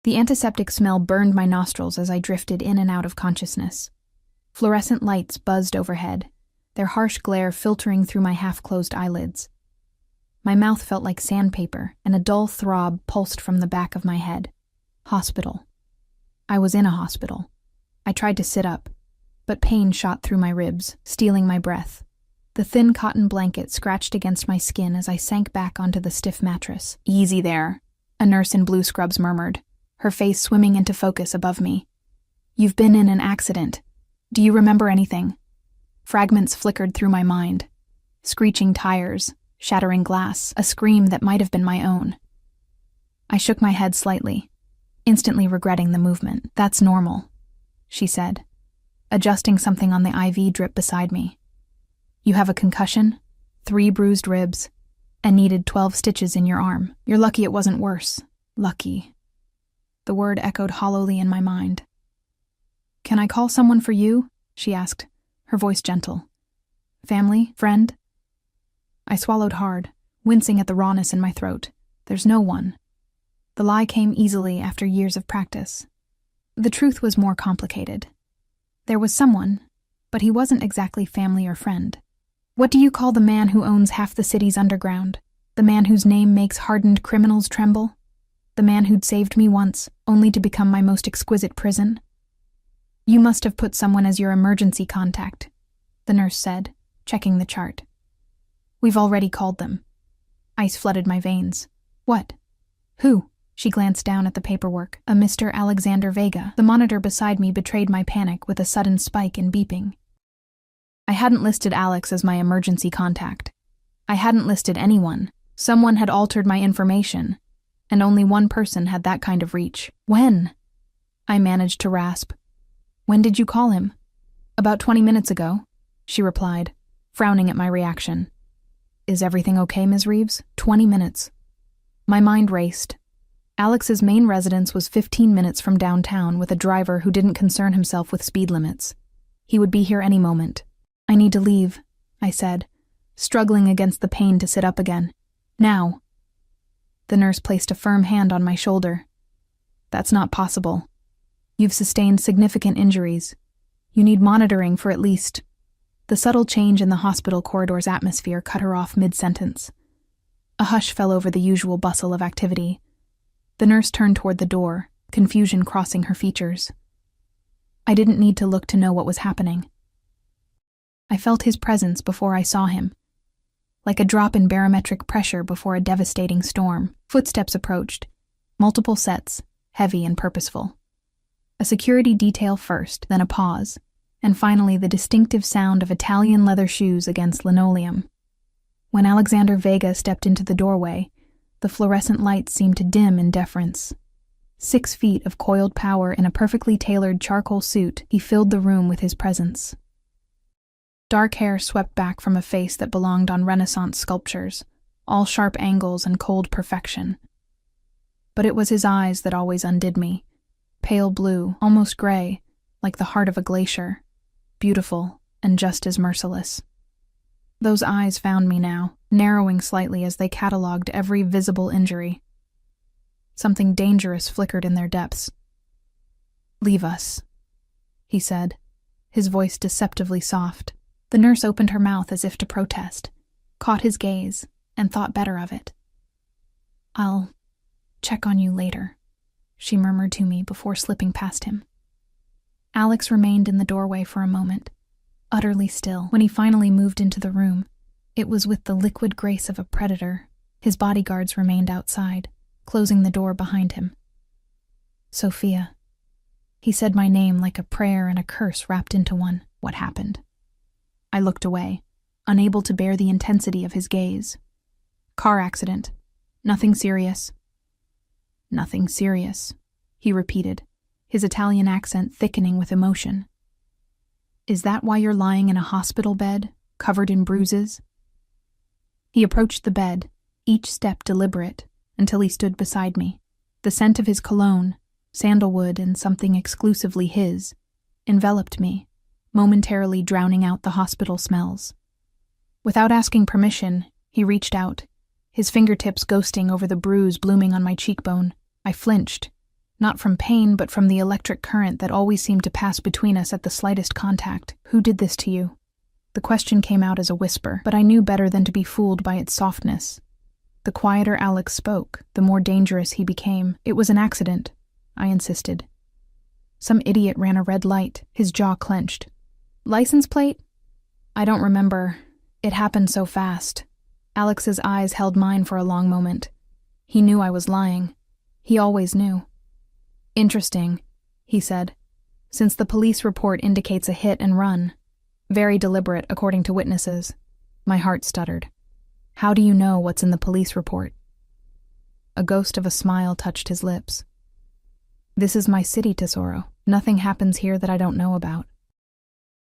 The antiseptic smell burned my nostrils as I drifted in and out of consciousness. Fluorescent lights buzzed overhead, their harsh glare filtering through my half-closed eyelids. My mouth felt like sandpaper, and a dull throb pulsed from the back of my head. Hospital. I was in a hospital. I tried to sit up, but pain shot through my ribs, stealing my breath. The thin cotton blanket scratched against my skin as I sank back onto the stiff mattress. "Easy there," a nurse in blue scrubs murmured, her face swimming into focus above me. "You've been in an accident. Do you remember anything?" Fragments flickered through my mind. Screeching tires, shattering glass, a scream that might have been my own. I shook my head slightly, instantly regretting the movement. "That's normal," she said, adjusting something on the IV drip beside me. "You have a concussion, 3 bruised ribs, and needed 12 stitches in your arm. You're lucky it wasn't worse." Lucky. The word echoed hollowly in my mind. "Can I call someone for you?" she asked, her voice gentle. "Family? Friend?" I swallowed hard, wincing at the rawness in my throat. There's no one. The lie came easily after years of practice. The truth was more complicated. There was someone, but he wasn't exactly family or friend. What do you call the man who owns half the city's underground? The man whose name makes hardened criminals tremble? The man who'd saved me once, only to become my most exquisite prison? "You must have put someone as your emergency contact," the nurse said, checking the chart. "We've already called them." Ice flooded my veins. "What? Who?" She glanced down at the paperwork. "A Mr. Alexander Vega." The monitor beside me betrayed my panic with a sudden spike in beeping. I hadn't listed Alex as my emergency contact. I hadn't listed anyone. Someone had altered my information, and only one person had that kind of reach. "When?" I managed to rasp. "When did you call him?" "About 20 minutes ago," she replied, frowning at my reaction. "Is everything okay, Ms. Reeves?" 20 minutes. My mind raced. Alex's main residence was 15 minutes from downtown with a driver who didn't concern himself with speed limits. He would be here any moment. "I need to leave," I said, struggling against the pain to sit up again. "Now." The nurse placed a firm hand on my shoulder. "That's not possible. You've sustained significant injuries. You need monitoring for at least..." The subtle change in the hospital corridor's atmosphere cut her off mid-sentence. A hush fell over the usual bustle of activity. The nurse turned toward the door, confusion crossing her features. I didn't need to look to know what was happening. I felt his presence before I saw him, like a drop in barometric pressure before a devastating storm. Footsteps approached, multiple sets, heavy and purposeful. A security detail first, then a pause, and finally the distinctive sound of Italian leather shoes against linoleum. When Alexander Vega stepped into the doorway, the fluorescent lights seemed to dim in deference. 6 feet of coiled power in a perfectly tailored charcoal suit, he filled the room with his presence. Dark hair swept back from a face that belonged on Renaissance sculptures, all sharp angles and cold perfection. But it was his eyes that always undid me. Pale blue, almost gray, like the heart of a glacier, beautiful and just as merciless. Those eyes found me now, narrowing slightly as they catalogued every visible injury. Something dangerous flickered in their depths. "Leave us," he said, his voice deceptively soft. The nurse opened her mouth as if to protest, caught his gaze, and thought better of it. "I'll check on you later," she murmured to me before slipping past him. Alex remained in the doorway for a moment, utterly still. When he finally moved into the room, it was with the liquid grace of a predator. His bodyguards remained outside, closing the door behind him. "Sophia." He said my name like a prayer and a curse wrapped into one. What happened? I looked away, unable to bear the intensity of his gaze. "Car accident. Nothing serious." "Nothing serious," he repeated, his Italian accent thickening with emotion. "Is that why you're lying in a hospital bed, covered in bruises?" He approached the bed, each step deliberate, until he stood beside me. The scent of his cologne, sandalwood and something exclusively his, enveloped me, momentarily drowning out the hospital smells. Without asking permission, he reached out, his fingertips ghosting over the bruise blooming on my cheekbone. I flinched, Not from pain, but from the electric current that always seemed to pass between us at the slightest contact. Who did this to you? The question came out as a whisper, but I knew better than to be fooled by its softness. The quieter Alex spoke, the more dangerous he became. It was an accident, I insisted. Some idiot ran a red light, his jaw clenched. License plate? I don't remember. It happened so fast. Alex's eyes held mine for a long moment. He knew I was lying. He always knew. Interesting, he said, since the police report indicates a hit and run. Very deliberate, according to witnesses. My heart stuttered. How do you know what's in the police report? A ghost of a smile touched his lips. This is my city, Tesoro. Nothing happens here that I don't know about.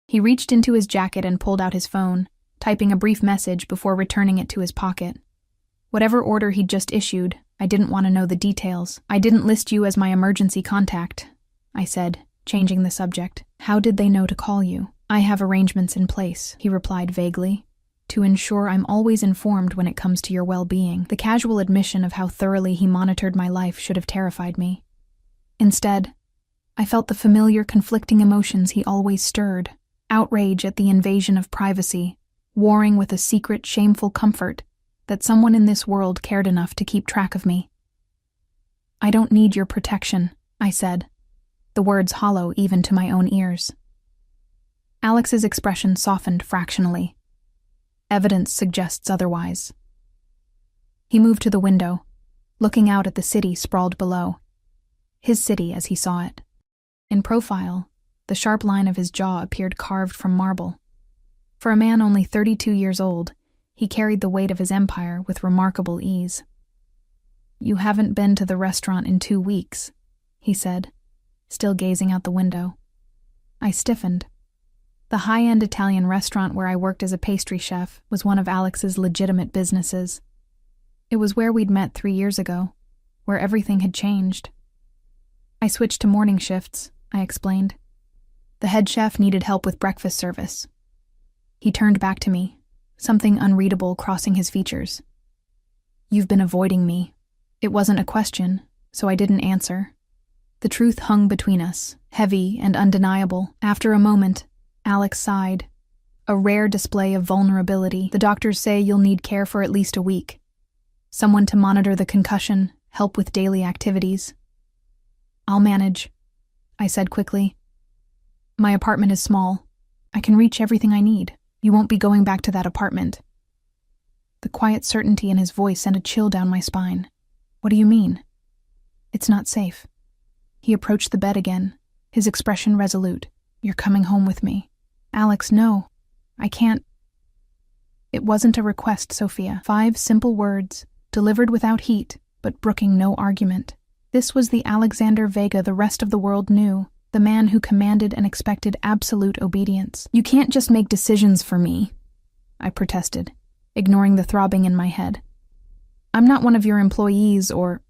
He reached into his jacket and pulled out his phone, typing a brief message before returning it to his pocket. Whatever order he'd just issued, I didn't want to know the details. I didn't list you as my emergency contact, I said, changing the subject. How did they know to call you? I have arrangements in place, he replied vaguely, to ensure I'm always informed when it comes to your well-being. The casual admission of how thoroughly he monitored my life should have terrified me. Instead, I felt the familiar conflicting emotions he always stirred, outrage at the invasion of privacy, warring with a secret, shameful comfort that someone in this world cared enough to keep track of me. I don't need your protection, I said, the words hollow even to my own ears. Alex's expression softened fractionally. Evidence suggests otherwise. He moved to the window, looking out at the city sprawled below. His city as he saw it. In profile, the sharp line of his jaw appeared carved from marble. For a man only 32 years old, he carried the weight of his empire with remarkable ease. You haven't been to the restaurant in 2 weeks, he said, still gazing out the window. I stiffened. The high-end Italian restaurant where I worked as a pastry chef was one of Alex's legitimate businesses. It was where we'd met 3 years ago, where everything had changed. I switched to morning shifts, I explained. The head chef needed help with breakfast service. He turned back to me, something unreadable crossing his features. You've been avoiding me. It wasn't a question, so I didn't answer. The truth hung between us, heavy and undeniable. After a moment, Alex sighed. A rare display of vulnerability. The doctors say you'll need care for at least a week. Someone to monitor the concussion, help with daily activities. I'll manage, I said quickly. My apartment is small. I can reach everything I need. You won't be going back to that apartment. The quiet certainty in his voice sent a chill down my spine. What do you mean? It's not safe. He approached the bed again, his expression resolute. You're coming home with me. Alex, no. I can't. It wasn't a request, Sophia. 5 simple words, delivered without heat, but brooking no argument. This was the Alexander Vega the rest of the world knew, the man who commanded and expected absolute obedience. You can't just make decisions for me, I protested, ignoring the throbbing in my head. I'm not one of your employees or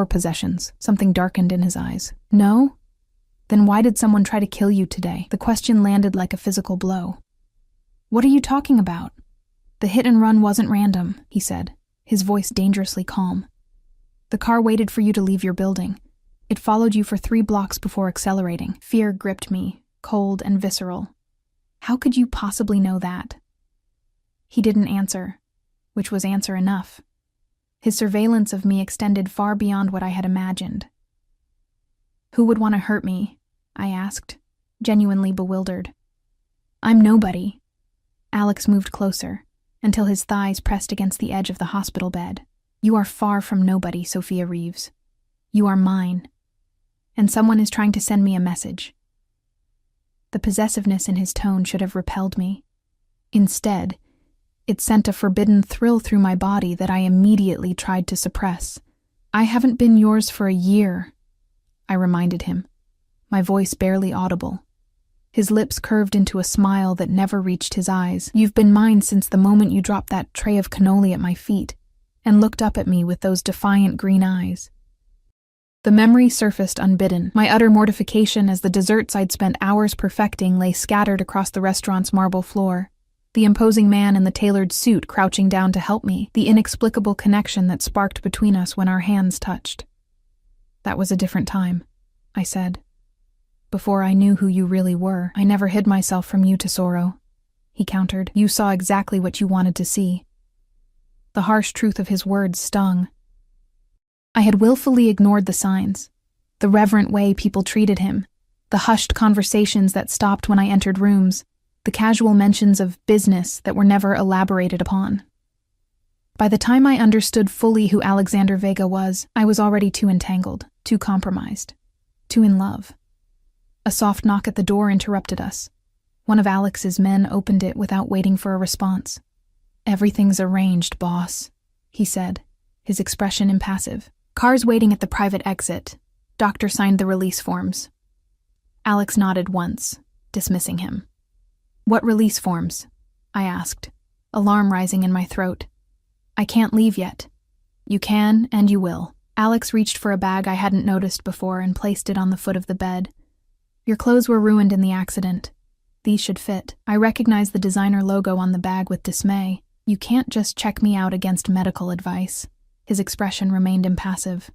possessions. Something darkened in his eyes. No? Then why did someone try to kill you today? The question landed like a physical blow. What are you talking about? The hit and run wasn't random, he said, his voice dangerously calm. The car waited for you to leave your building. It followed you for 3 blocks before accelerating. Fear gripped me, cold and visceral. How could you possibly know that? He didn't answer, which was answer enough. His surveillance of me extended far beyond what I had imagined. Who would want to hurt me? I asked, genuinely bewildered. I'm nobody. Alex moved closer, until his thighs pressed against the edge of the hospital bed. You are far from nobody, Sophia Reeves. You are mine. And someone is trying to send me a message. The possessiveness in his tone should have repelled me. Instead, it sent a forbidden thrill through my body that I immediately tried to suppress. I haven't been yours for a year, I reminded him, my voice barely audible. His lips curved into a smile that never reached his eyes. You've been mine since the moment you dropped that tray of cannoli at my feet and looked up at me with those defiant green eyes. The memory surfaced unbidden, my utter mortification as the desserts I'd spent hours perfecting lay scattered across the restaurant's marble floor. The imposing man in the tailored suit crouching down to help me, the inexplicable connection that sparked between us when our hands touched. That was a different time, I said. Before I knew who you really were, I never hid myself from you, Tesoro, he countered. You saw exactly what you wanted to see. The harsh truth of his words stung. I had willfully ignored the signs, the reverent way people treated him, the hushed conversations that stopped when I entered rooms, the casual mentions of business that were never elaborated upon. By the time I understood fully who Alexander Vega was, I was already too entangled, too compromised, too in love. A soft knock at the door interrupted us. One of Alex's men opened it without waiting for a response. "Everything's arranged, boss," he said, his expression impassive. "Car's waiting at the private exit." Doctor signed the release forms. Alex nodded once, dismissing him. "What release forms?" I asked, alarm rising in my throat. "I can't leave yet." "You can, and you will." Alex reached for a bag I hadn't noticed before and placed it on the foot of the bed. "Your clothes were ruined in the accident. These should fit." I recognized the designer logo on the bag with dismay. "You can't just check me out against medical advice." His expression remained impassive.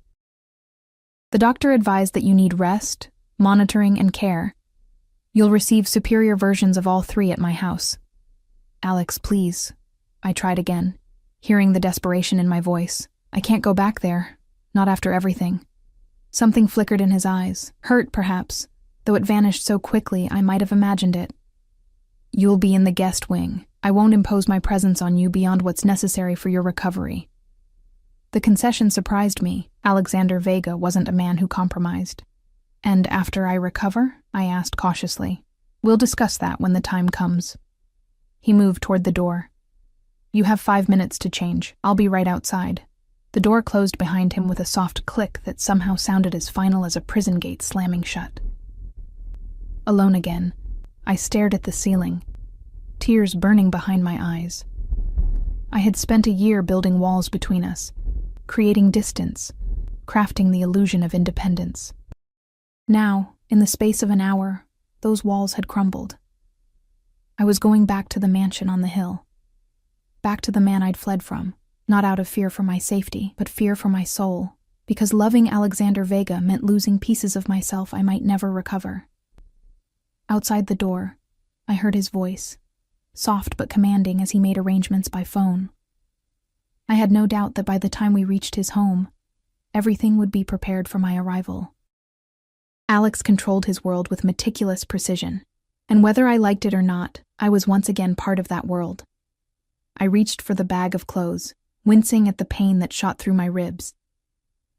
"The doctor advised that you need rest, monitoring, and care. You'll receive superior versions of all three at my house." "Alex, please." I tried again, hearing the desperation in my voice. "I can't go back there, not after everything." Something flickered in his eyes, hurt perhaps, though it vanished so quickly I might have imagined it. "You'll be in the guest wing. I won't impose my presence on you beyond what's necessary for your recovery." The concession surprised me. Alexander Vega wasn't a man who compromised. "And after I recover?" I asked cautiously. "We'll discuss that when the time comes." He moved toward the door. "You have 5 minutes to change. I'll be right outside." The door closed behind him with a soft click that somehow sounded as final as a prison gate slamming shut. Alone again, I stared at the ceiling, tears burning behind my eyes. I had spent a year building walls between us, creating distance, crafting the illusion of independence. Now, in the space of an hour, those walls had crumbled. I was going back to the mansion on the hill, back to the man I'd fled from, not out of fear for my safety, but fear for my soul, because loving Alexander Vega meant losing pieces of myself I might never recover. Outside the door, I heard his voice, soft but commanding as he made arrangements by phone. I had no doubt that by the time we reached his home, everything would be prepared for my arrival. Alex controlled his world with meticulous precision, and whether I liked it or not, I was once again part of that world. I reached for the bag of clothes, wincing at the pain that shot through my ribs.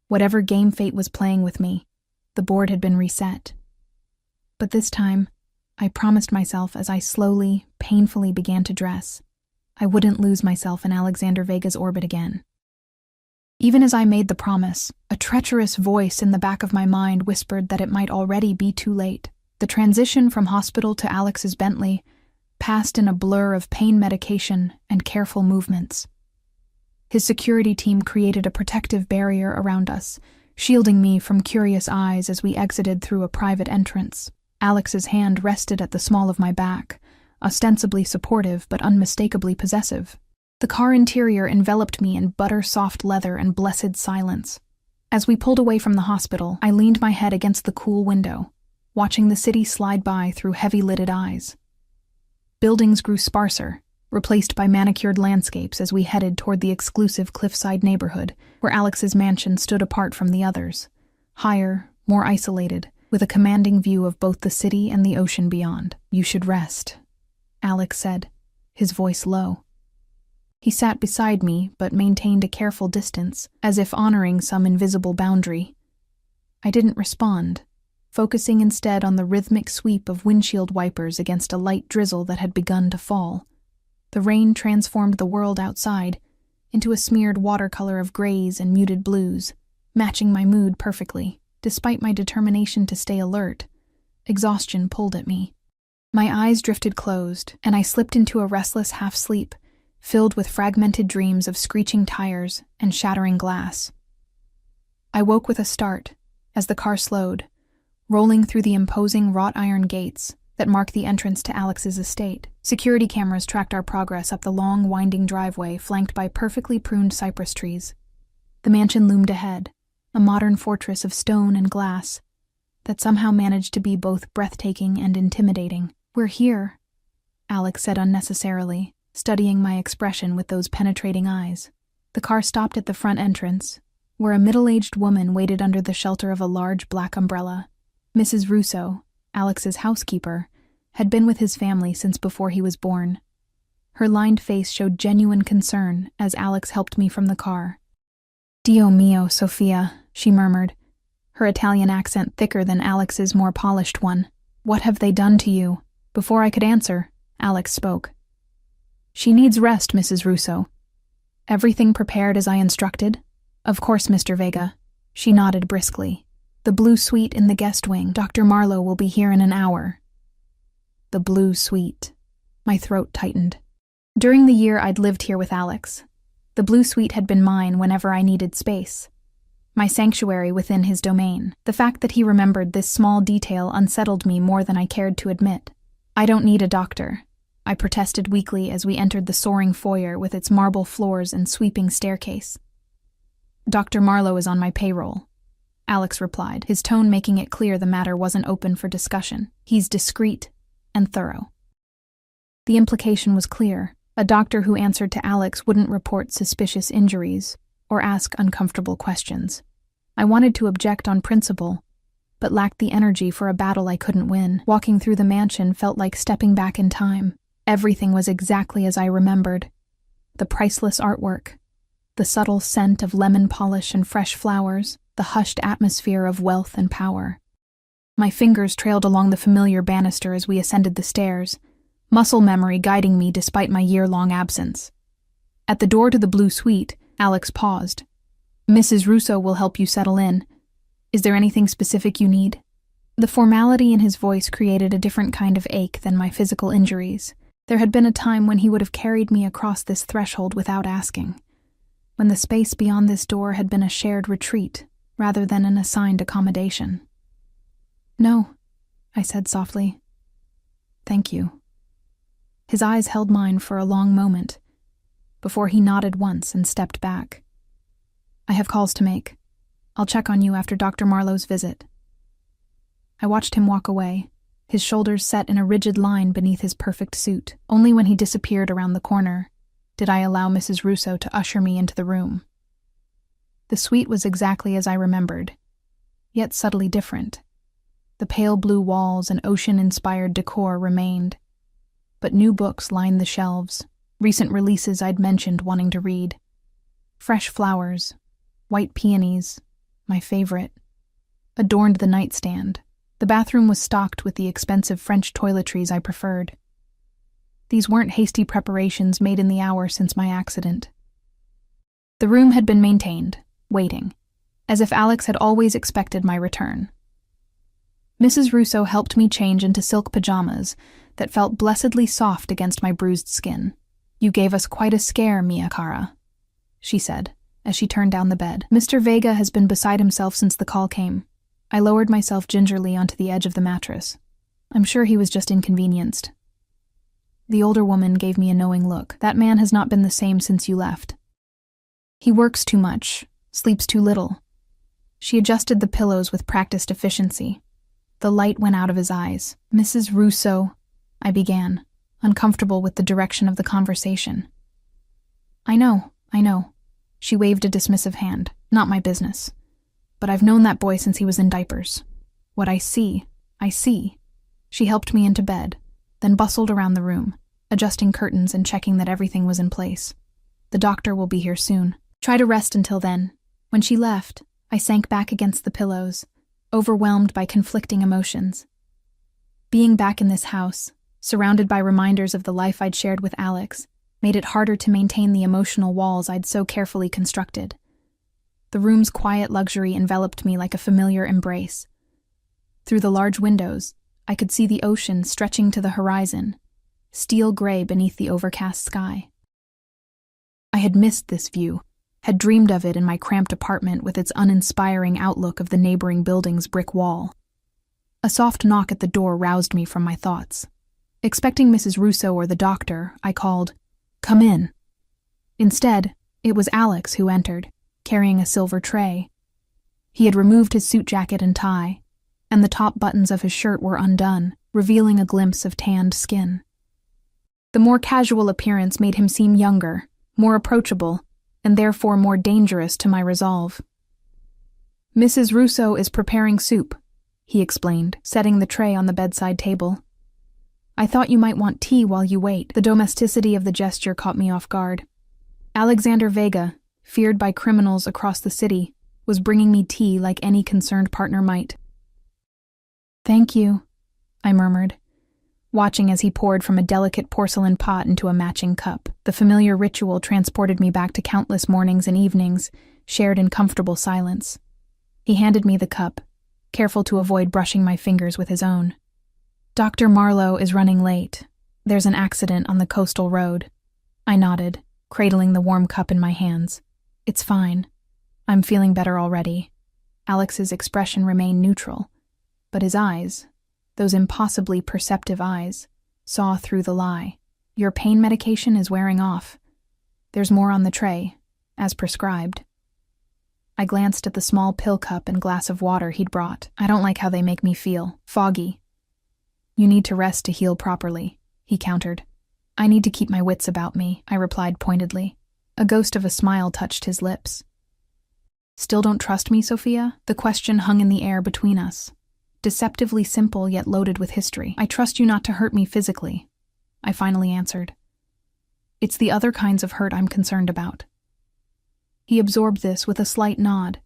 Whatever game fate was playing with me, the board had been reset. But this time, I promised myself as I slowly, painfully began to dress, I wouldn't lose myself in Alexander Vega's orbit again. Even as I made the promise, a treacherous voice in the back of my mind whispered that it might already be too late. The transition from hospital to Alex's Bentley passed in a blur of pain medication and careful movements. His security team created a protective barrier around us, shielding me from curious eyes as we exited through a private entrance. Alex's hand rested at the small of my back, ostensibly supportive but unmistakably possessive. The car interior enveloped me in butter-soft leather and blessed silence. As we pulled away from the hospital, I leaned my head against the cool window, watching the city slide by through heavy-lidded eyes. Buildings grew sparser, replaced by manicured landscapes as we headed toward the exclusive cliffside neighborhood, where Alex's mansion stood apart from the others, higher, more isolated, with a commanding view of both the city and the ocean beyond. "You should rest," Alex said, his voice low. He sat beside me, but maintained a careful distance, as if honoring some invisible boundary. I didn't respond, focusing instead on the rhythmic sweep of windshield wipers against a light drizzle that had begun to fall. The rain transformed the world outside into a smeared watercolor of grays and muted blues, matching my mood perfectly. Despite my determination to stay alert, exhaustion pulled at me. My eyes drifted closed, and I slipped into a restless half-sleep, filled with fragmented dreams of screeching tires and shattering glass. I woke with a start as the car slowed, rolling through the imposing wrought iron gates that mark the entrance to Alex's estate. Security cameras tracked our progress up the long, winding driveway flanked by perfectly pruned cypress trees. The mansion loomed ahead, a modern fortress of stone and glass that somehow managed to be both breathtaking and intimidating. "We're here," Alex said unnecessarily, studying my expression with those penetrating eyes. The car stopped at the front entrance, where a middle-aged woman waited under the shelter of a large black umbrella. Mrs. Russo, Alex's housekeeper, had been with his family since before he was born. Her lined face showed genuine concern as Alex helped me from the car. "Dio mio, Sofia," she murmured, her Italian accent thicker than Alex's more polished one. "What have they done to you?" Before I could answer, Alex spoke. "She needs rest, Mrs. Russo. Everything prepared as I instructed?" "Of course, Mr. Vega." She nodded briskly. "The blue suite in the guest wing. Dr. Marlowe will be here in an hour." The blue suite. My throat tightened. During the year I'd lived here with Alex, the blue suite had been mine whenever I needed space. My sanctuary within his domain. The fact that he remembered this small detail unsettled me more than I cared to admit. "I don't need a doctor," I protested weakly as we entered the soaring foyer with its marble floors and sweeping staircase. "Dr. Marlowe is on my payroll," Alex replied, his tone making it clear the matter wasn't open for discussion. "He's discreet and thorough." The implication was clear. A doctor who answered to Alex wouldn't report suspicious injuries or ask uncomfortable questions. I wanted to object on principle, but lacked the energy for a battle I couldn't win. Walking through the mansion felt like stepping back in time. Everything was exactly as I remembered. The priceless artwork, the subtle scent of lemon polish and fresh flowers, the hushed atmosphere of wealth and power. My fingers trailed along the familiar banister as we ascended the stairs, muscle memory guiding me despite my year-long absence. At the door to the blue suite, Alex paused. "Mrs. Russo will help you settle in. Is there anything specific you need?" The formality in his voice created a different kind of ache than my physical injuries. There had been a time when he would have carried me across this threshold without asking, when the space beyond this door had been a shared retreat rather than an assigned accommodation. "No," I said softly. "Thank you." His eyes held mine for a long moment, before he nodded once and stepped back. "I have calls to make. I'll check on you after Dr. Marlowe's visit." I watched him walk away, his shoulders set in a rigid line beneath his perfect suit. Only when he disappeared around the corner did I allow Mrs. Russo to usher me into the room. The suite was exactly as I remembered, yet subtly different. The pale blue walls and ocean-inspired decor remained, but new books lined the shelves, recent releases I'd mentioned wanting to read. Fresh flowers, white peonies, my favorite, adorned the nightstand. The bathroom was stocked with the expensive French toiletries I preferred. These weren't hasty preparations made in the hour since my accident. The room had been maintained, waiting, as if Alex had always expected my return. Mrs. Russo helped me change into silk pajamas that felt blessedly soft against my bruised skin. "You gave us quite a scare, Mia cara," she said, as she turned down the bed. "Mr. Vega has been beside himself since the call came." I lowered myself gingerly onto the edge of the mattress. "I'm sure he was just inconvenienced." The older woman gave me a knowing look. "That man has not been the same since you left. He works too much, sleeps too little." She adjusted the pillows with practiced efficiency. The light went out of his eyes. "Mrs. Russo," I began, uncomfortable with the direction of the conversation. I know. She waved a dismissive hand. "Not my business. But I've known that boy since he was in diapers. What I see, I see." She helped me into bed, then bustled around the room, adjusting curtains and checking that everything was in place. "The doctor will be here soon. Try to rest until then." When she left, I sank back against the pillows, overwhelmed by conflicting emotions. Being back in this house, surrounded by reminders of the life I'd shared with Alex, made it harder to maintain the emotional walls I'd so carefully constructed. The room's quiet luxury enveloped me like a familiar embrace. Through the large windows, I could see the ocean stretching to the horizon, steel gray beneath the overcast sky. I had missed this view, had dreamed of it in my cramped apartment with its uninspiring outlook of the neighboring building's brick wall. A soft knock at the door roused me from my thoughts. Expecting Mrs. Russo or the doctor, I called, "Come in." Instead, it was Alex who entered, carrying a silver tray. He had removed his suit jacket and tie, and the top buttons of his shirt were undone, revealing a glimpse of tanned skin. The more casual appearance made him seem younger, more approachable, and therefore more dangerous to my resolve. "Mrs. Russo is preparing soup," he explained, setting the tray on the bedside table. "I thought you might want tea while you wait." The domesticity of the gesture caught me off guard. Alexander Vega, feared by criminals across the city, was bringing me tea like any concerned partner might. "Thank you," I murmured, watching as he poured from a delicate porcelain pot into a matching cup. The familiar ritual transported me back to countless mornings and evenings, shared in comfortable silence. He handed me the cup, careful to avoid brushing my fingers with his own. "Dr. Marlowe is running late. There's an accident on the coastal road." I nodded, cradling the warm cup in my hands. "It's fine. I'm feeling better already." Alex's expression remained neutral, but his eyes, those impossibly perceptive eyes, saw through the lie. "Your pain medication is wearing off. There's more on the tray, as prescribed." I glanced at the small pill cup and glass of water he'd brought. "I don't like how they make me feel. Foggy." "You need to rest to heal properly," he countered. "I need to keep my wits about me," I replied pointedly. A ghost of a smile touched his lips. "Still don't trust me, Sophia?" The question hung in the air between us, deceptively simple yet loaded with history. "I trust you not to hurt me physically," I finally answered. "It's the other kinds of hurt I'm concerned about." He absorbed this with a slight nod,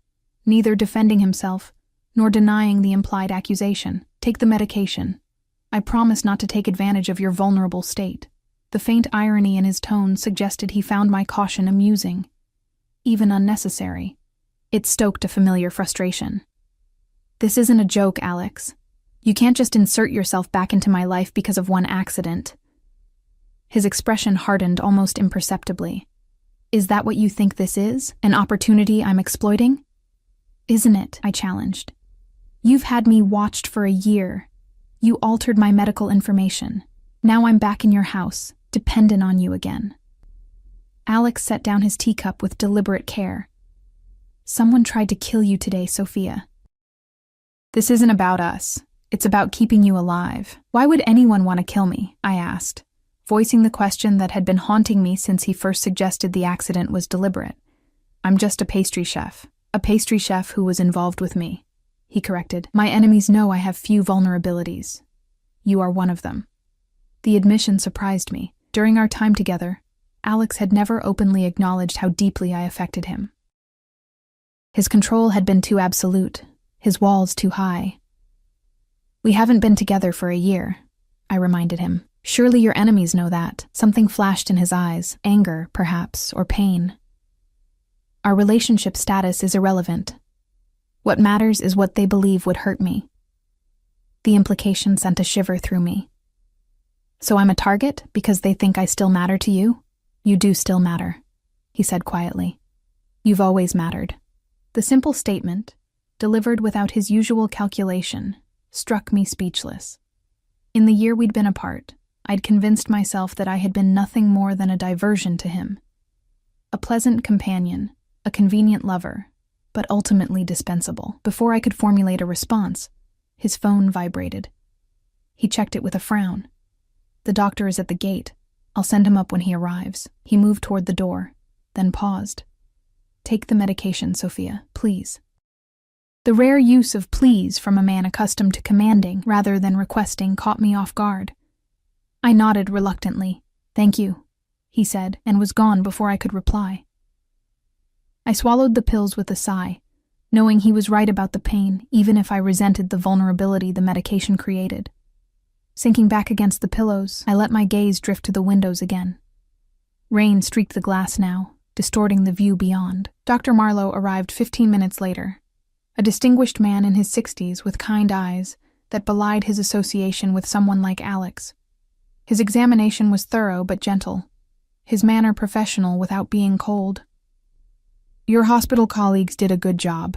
neither defending himself nor denying the implied accusation. "Take the medication. I promise not to take advantage of your vulnerable state." The faint irony in his tone suggested he found my caution amusing, even unnecessary. It stoked a familiar frustration. "This isn't a joke, Alex. You can't just insert yourself back into my life because of one accident." His expression hardened almost imperceptibly. "Is that what you think this is? An opportunity I'm exploiting?" "Isn't it?" I challenged. "You've had me watched for a year. You altered my medical information. Now I'm back in your house, dependent on you again." Alex set down his teacup with deliberate care. "Someone tried to kill you today, Sophia." "This isn't about us. It's about keeping you alive." "Why would anyone want to kill me?" I asked, voicing the question that had been haunting me since he first suggested the accident was deliberate. "I'm just a pastry chef. A pastry chef who was involved with me," he corrected. "My enemies know I have few vulnerabilities. You are one of them." The admission surprised me. During our time together, Alex had never openly acknowledged how deeply I affected him. His control had been too absolute, his walls too high. "We haven't been together for a year," I reminded him. "Surely your enemies know that." Something flashed in his eyes, anger, perhaps, or pain. "Our relationship status is irrelevant. What matters is what they believe would hurt me." The implication sent a shiver through me. "So I'm a target because they think I still matter to you?" "You do still matter," he said quietly. "You've always mattered." The simple statement, delivered without his usual calculation, struck me speechless. In the year we'd been apart, I'd convinced myself that I had been nothing more than a diversion to him. A pleasant companion, a convenient lover, but ultimately dispensable. Before I could formulate a response, his phone vibrated. He checked it with a frown. "The doctor is at the gate. I'll send him up when he arrives." He moved toward the door, then paused. "Take the medication, Sophia, please." The rare use of please from a man accustomed to commanding rather than requesting caught me off guard. I nodded reluctantly. "Thank you," he said, and was gone before I could reply. I swallowed the pills with a sigh, knowing he was right about the pain, even if I resented the vulnerability the medication created. Sinking back against the pillows, I let my gaze drift to the windows again. Rain streaked the glass now, distorting the view beyond. Dr. Marlowe arrived 15 minutes later, a distinguished man in his 60s with kind eyes that belied his association with someone like Alex. His examination was thorough but gentle, his manner professional without being cold. "Your hospital colleagues did a good job,"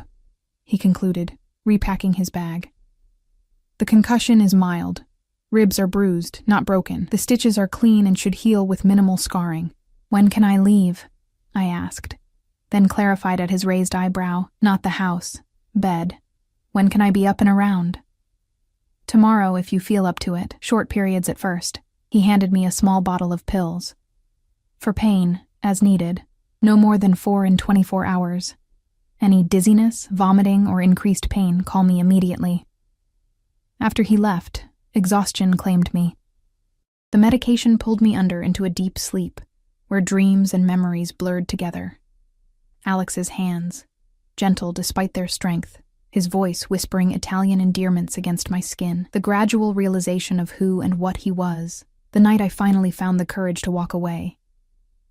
he concluded, repacking his bag. "The concussion is mild. Ribs are bruised, not broken. The stitches are clean and should heal with minimal scarring." "When can I leave?" I asked, then clarified at his raised eyebrow. "Not the house. Bed. When can I be up and around? Tomorrow, if you feel up to it. Short periods at first. He handed me a small bottle of pills. For pain, as needed. No more than 4 in 24 hours. Any dizziness, vomiting, or increased pain, call me immediately. After he left, exhaustion claimed me. The medication pulled me under into a deep sleep, where dreams and memories blurred together. Alex's hands, gentle despite their strength, his voice whispering Italian endearments against my skin, the gradual realization of who and what he was, the night I finally found the courage to walk away.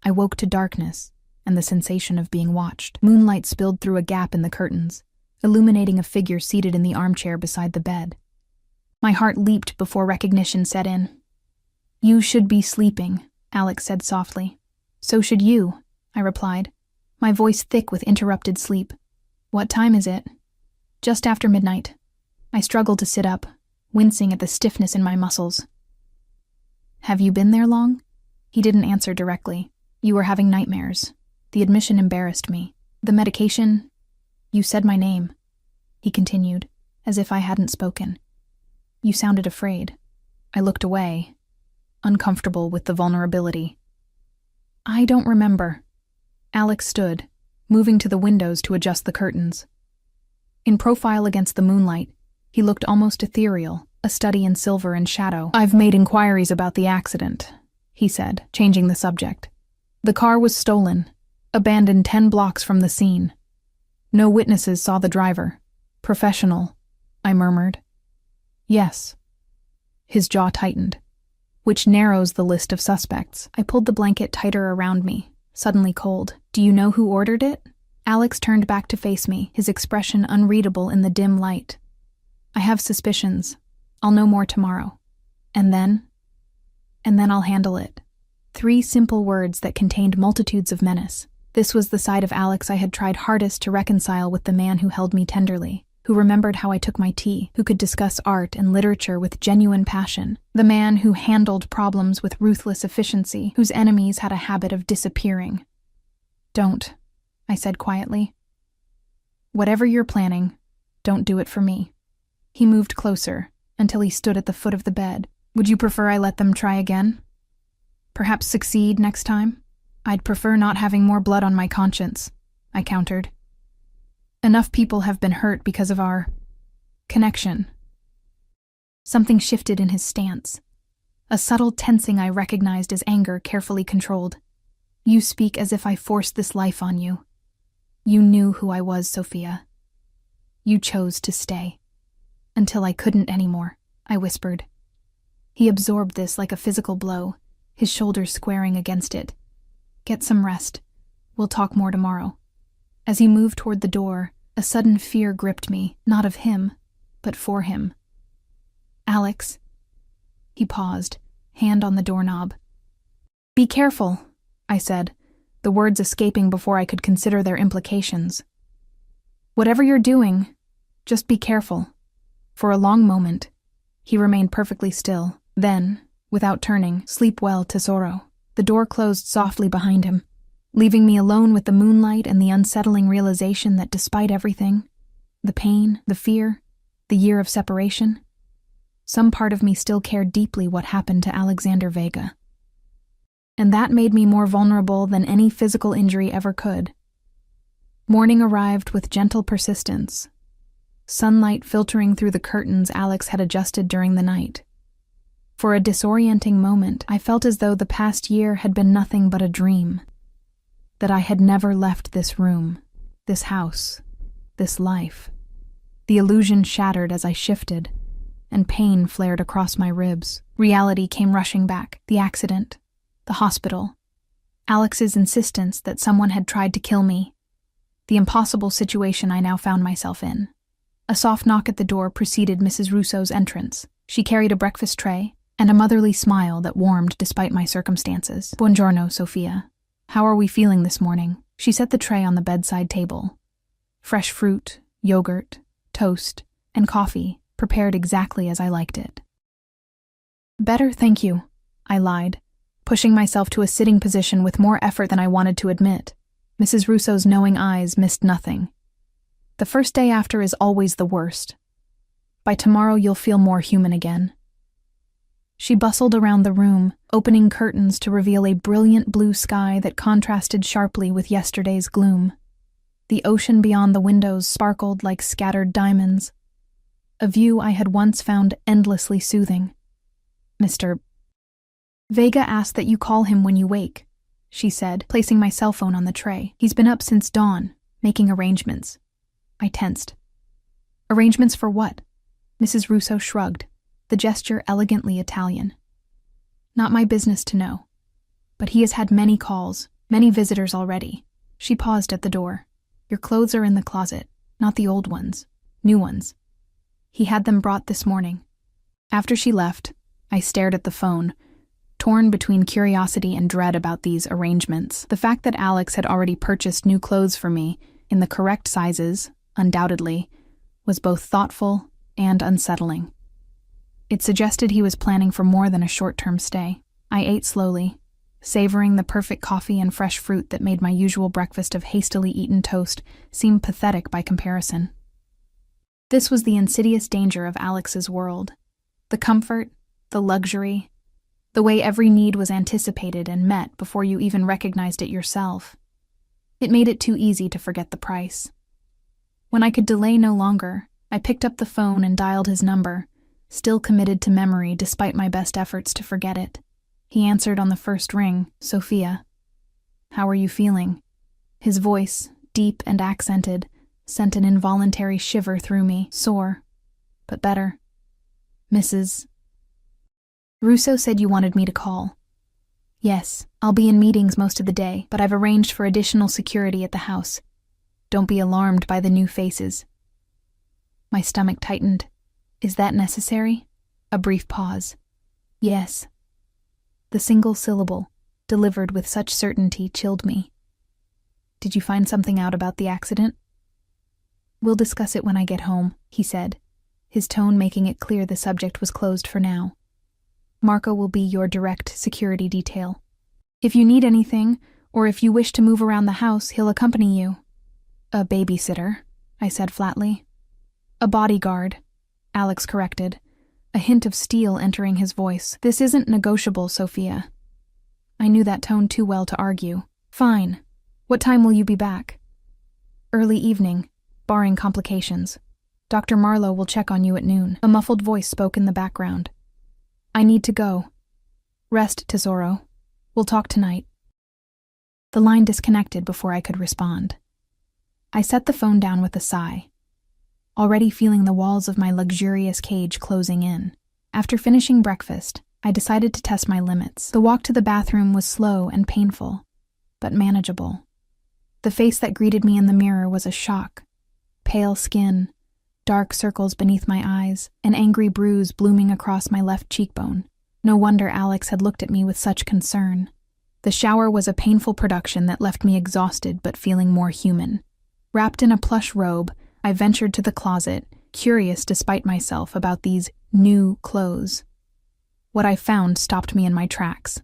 I woke to darkness and the sensation of being watched. Moonlight spilled through a gap in the curtains, illuminating a figure seated in the armchair beside the bed. My heart leaped before recognition set in. "You should be sleeping," Alex said softly. "So should you," I replied, my voice thick with interrupted sleep. "What time is it?" "Just after midnight." I struggled to sit up, wincing at the stiffness in my muscles. "Have you been there long?" He didn't answer directly. "You were having nightmares." The admission embarrassed me. "The medication?" "You said my name," he continued, as if I hadn't spoken. "You sounded afraid." I looked away, uncomfortable with the vulnerability. "I don't remember." Alex stood, moving to the windows to adjust the curtains. In profile against the moonlight, he looked almost ethereal, a study in silver and shadow. "I've made inquiries about the accident," he said, changing the subject. "The car was stolen, abandoned 10 blocks from the scene. No witnesses saw the driver. Professional," I murmured. "Yes." His jaw tightened, which narrows the list of suspects. I pulled the blanket tighter around me, suddenly cold. "Do you know who ordered it?" Alex turned back to face me, his expression unreadable in the dim light. "I have suspicions. I'll know more tomorrow. And then I'll handle it." 3 simple words that contained multitudes of menace. This was the side of Alex I had tried hardest to reconcile with the man who held me tenderly, who remembered how I took my tea, who could discuss art and literature with genuine passion, the man who handled problems with ruthless efficiency, whose enemies had a habit of disappearing. "Don't," I said quietly. "Whatever you're planning, don't do it for me." He moved closer, until he stood at the foot of the bed. "Would you prefer I let them try again? Perhaps succeed next time?" "I'd prefer not having more blood on my conscience," I countered. "Enough people have been hurt because of our connection." Something shifted in his stance. A subtle tensing I recognized as anger carefully controlled. "You speak as if I forced this life on you. You knew who I was, Sophia. You chose to stay. Until I couldn't anymore," I whispered. He absorbed this like a physical blow, his shoulders squaring against it. "Get some rest. We'll talk more tomorrow." As he moved toward the door, a sudden fear gripped me, not of him, but for him. "Alex." He paused, hand on the doorknob. "Be careful," I said, the words escaping before I could consider their implications. "Whatever you're doing, just be careful." For a long moment, he remained perfectly still. Then, without turning, "Sleep well, tesoro." The door closed softly behind him, leaving me alone with the moonlight and the unsettling realization that despite everything, the pain, the fear, the year of separation, some part of me still cared deeply what happened to Alexander Vega. And that made me more vulnerable than any physical injury ever could. Morning arrived with gentle persistence, sunlight filtering through the curtains Alex had adjusted during the night. For a disorienting moment, I felt as though the past year had been nothing but a dream, that I had never left this room, this house, this life. The illusion shattered as I shifted, and pain flared across my ribs. Reality came rushing back. The accident, the hospital, Alex's insistence that someone had tried to kill me, the impossible situation I now found myself in. A soft knock at the door preceded Mrs. Russo's entrance. She carried a breakfast tray and a motherly smile that warmed despite my circumstances. "Buongiorno, Sophia. How are we feeling this morning?" She set the tray on the bedside table. Fresh fruit, yogurt, toast, and coffee, prepared exactly as I liked it. "Better, thank you," I lied, pushing myself to a sitting position with more effort than I wanted to admit. Mrs. Russo's knowing eyes missed nothing. The first day after is always the worst. By tomorrow you'll feel more human again. She bustled around the room, opening curtains to reveal a brilliant blue sky that contrasted sharply with yesterday's gloom. The ocean beyond the windows sparkled like scattered diamonds, a view I had once found endlessly soothing. Mr. Vega asked that you call him when you wake, she said, placing my cell phone on the tray. He's been up since dawn, making arrangements. I tensed. Arrangements for what? Mrs. Russo shrugged, the gesture elegantly Italian. Not my business to know. But he has had many calls, many visitors already. She paused at the door. Your clothes are in the closet, not the old ones, new ones. He had them brought this morning. After she left, I stared at the phone, torn between curiosity and dread about these arrangements. The fact that Alex had already purchased new clothes for me, in the correct sizes, undoubtedly, was both thoughtful and unsettling. It suggested he was planning for more than a short-term stay. I ate slowly, savoring the perfect coffee and fresh fruit that made my usual breakfast of hastily eaten toast seem pathetic by comparison. This was the insidious danger of Alex's world. The comfort, the luxury, the way every need was anticipated and met before you even recognized it yourself. It made it too easy to forget the price. When I could delay no longer, I picked up the phone and dialed his number, still committed to memory despite my best efforts to forget it. He answered on the first ring, Sophia. How are you feeling? His voice, deep and accented, sent an involuntary shiver through me, sore, but better. Mrs. Russo said you wanted me to call. Yes, I'll be in meetings most of the day, but I've arranged for additional security at the house. Don't be alarmed by the new faces. My stomach tightened. Is that necessary? A brief pause. Yes. The single syllable, delivered with such certainty, chilled me. Did you find something out about the accident? We'll discuss it when I get home, he said, his tone making it clear the subject was closed for now. Marco will be your direct security detail. If you need anything, or if you wish to move around the house, he'll accompany you. A babysitter, I said flatly. A bodyguard, Alex corrected, a hint of steel entering his voice. This isn't negotiable, Sophia. I knew that tone too well to argue. Fine. What time will you be back? Early evening, barring complications. Dr. Marlowe will check on you at noon. A muffled voice spoke in the background. I need to go. Rest, Tesoro. We'll talk tonight. The line disconnected before I could respond. I set the phone down with a sigh, already feeling the walls of my luxurious cage closing in. After finishing breakfast, I decided to test my limits. The walk to the bathroom was slow and painful, but manageable. The face that greeted me in the mirror was a shock. Pale skin, dark circles beneath my eyes, an angry bruise blooming across my left cheekbone. No wonder Alex had looked at me with such concern. The shower was a painful production that left me exhausted but feeling more human. Wrapped in a plush robe, I ventured to the closet, curious despite myself about these new clothes. What I found stopped me in my tracks.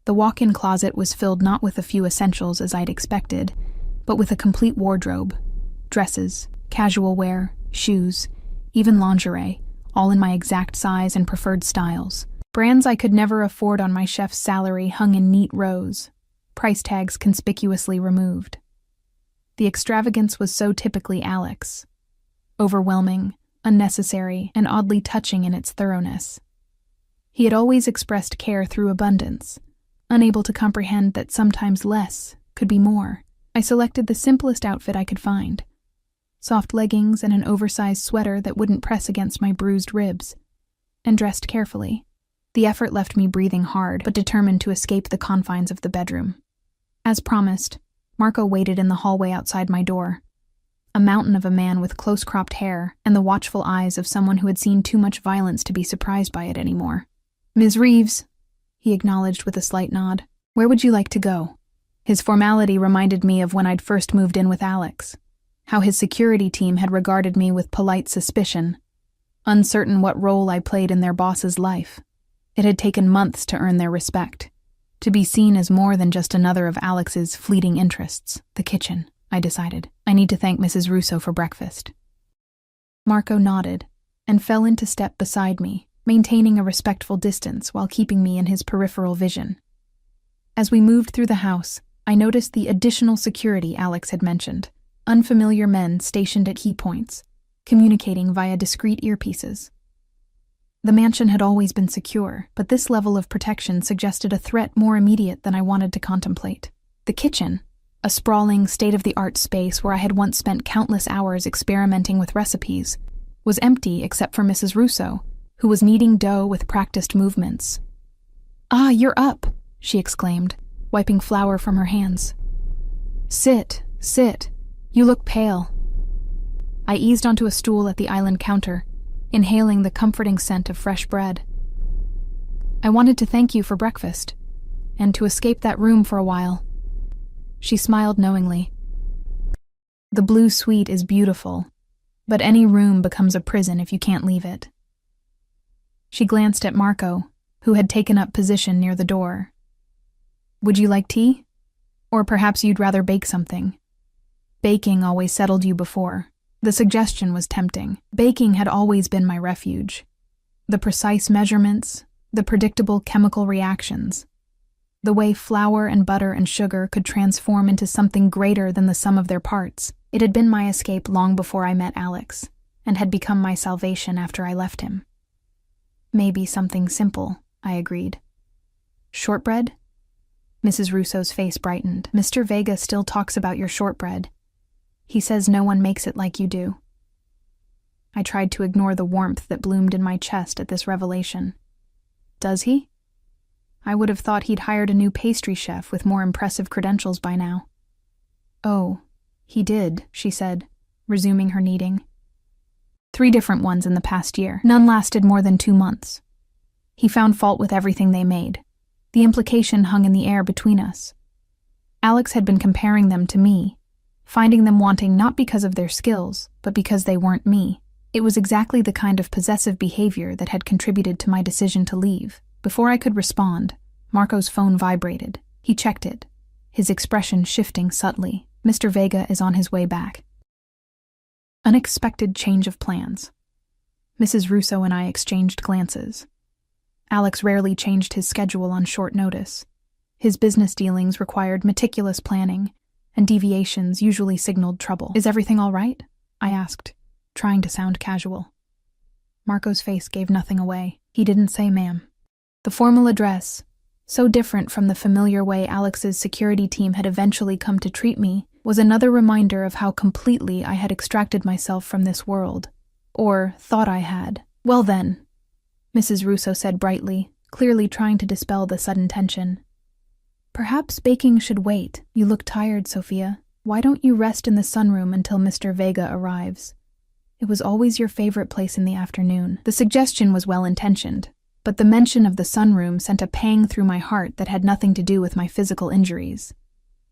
The walk-in closet was filled not with a few essentials as I'd expected, but with a complete wardrobe. Dresses, casual wear, shoes, even lingerie, all in my exact size and preferred styles. Brands I could never afford on my chef's salary hung in neat rows, price tags conspicuously removed. The extravagance was so typically Alex. Overwhelming, unnecessary, and oddly touching in its thoroughness. He had always expressed care through abundance, unable to comprehend that sometimes less could be more. I selected the simplest outfit I could find. Soft leggings and an oversized sweater that wouldn't press against my bruised ribs, and dressed carefully. The effort left me breathing hard, but determined to escape the confines of the bedroom. As promised, Marco waited in the hallway outside my door, a mountain of a man with close-cropped hair and the watchful eyes of someone who had seen too much violence to be surprised by it anymore. Ms. Reeves, he acknowledged with a slight nod. Where would you like to go? His formality reminded me of when I'd first moved in with Alex, how his security team had regarded me with polite suspicion, uncertain what role I played in their boss's life. It had taken months to earn their respect, to be seen as more than just another of Alex's fleeting interests. The kitchen. I decided. I need to thank Mrs. Russo for breakfast. Marco nodded and fell into step beside me, maintaining a respectful distance while keeping me in his peripheral vision. As we moved through the house, I noticed the additional security Alex had mentioned, unfamiliar men stationed at key points, communicating via discreet earpieces. The mansion had always been secure, but this level of protection suggested a threat more immediate than I wanted to contemplate. The kitchen, a sprawling, state-of-the-art space where I had once spent countless hours experimenting with recipes, was empty except for Mrs. Russo, who was kneading dough with practiced movements. "Ah, you're up," she exclaimed, wiping flour from her hands. Sit. You look pale." I eased onto a stool at the island counter, inhaling the comforting scent of fresh bread. "I wanted to thank you for breakfast, and to escape that room for a while." She smiled knowingly. "The blue suite is beautiful, but any room becomes a prison if you can't leave it." She glanced at Marco, who had taken up position near the door. "Would you like tea? Or perhaps you'd rather bake something?" Baking always settled you before. The suggestion was tempting. Baking had always been my refuge. The precise measurements, the predictable chemical reactions, the way flour and butter and sugar could transform into something greater than the sum of their parts. It had been my escape long before I met Alex, and had become my salvation after I left him. "Maybe something simple," I agreed. "Shortbread?" Mrs. Russo's face brightened. "Mr. Vega still talks about your shortbread. He says no one makes it like you do." I tried to ignore the warmth that bloomed in my chest at this revelation. "Does he?" I would have thought he'd hired a new pastry chef with more impressive credentials by now. "Oh, he did," she said, resuming her kneading. 3 different ones in the past year. None lasted more than 2 months. He found fault with everything they made. The implication hung in the air between us. Alex had been comparing them to me, finding them wanting not because of their skills, but because they weren't me. It was exactly the kind of possessive behavior that had contributed to my decision to leave. Before I could respond, Marco's phone vibrated. He checked it, his expression shifting subtly. "Mr. Vega is on his way back." Unexpected change of plans. Mrs. Russo and I exchanged glances. Alex rarely changed his schedule on short notice. His business dealings required meticulous planning, and deviations usually signaled trouble. "Is everything all right?" I asked, trying to sound casual. Marco's face gave nothing away. He didn't say ma'am. The formal address, so different from the familiar way Alex's security team had eventually come to treat me, was another reminder of how completely I had extracted myself from this world. Or thought I had. "Well then," Mrs. Russo said brightly, clearly trying to dispel the sudden tension. "Perhaps baking should wait. You look tired, Sophia. Why don't you rest in the sunroom until Mr. Vega arrives? It was always your favorite place in the afternoon." The suggestion was well-intentioned, but the mention of the sunroom sent a pang through my heart that had nothing to do with my physical injuries.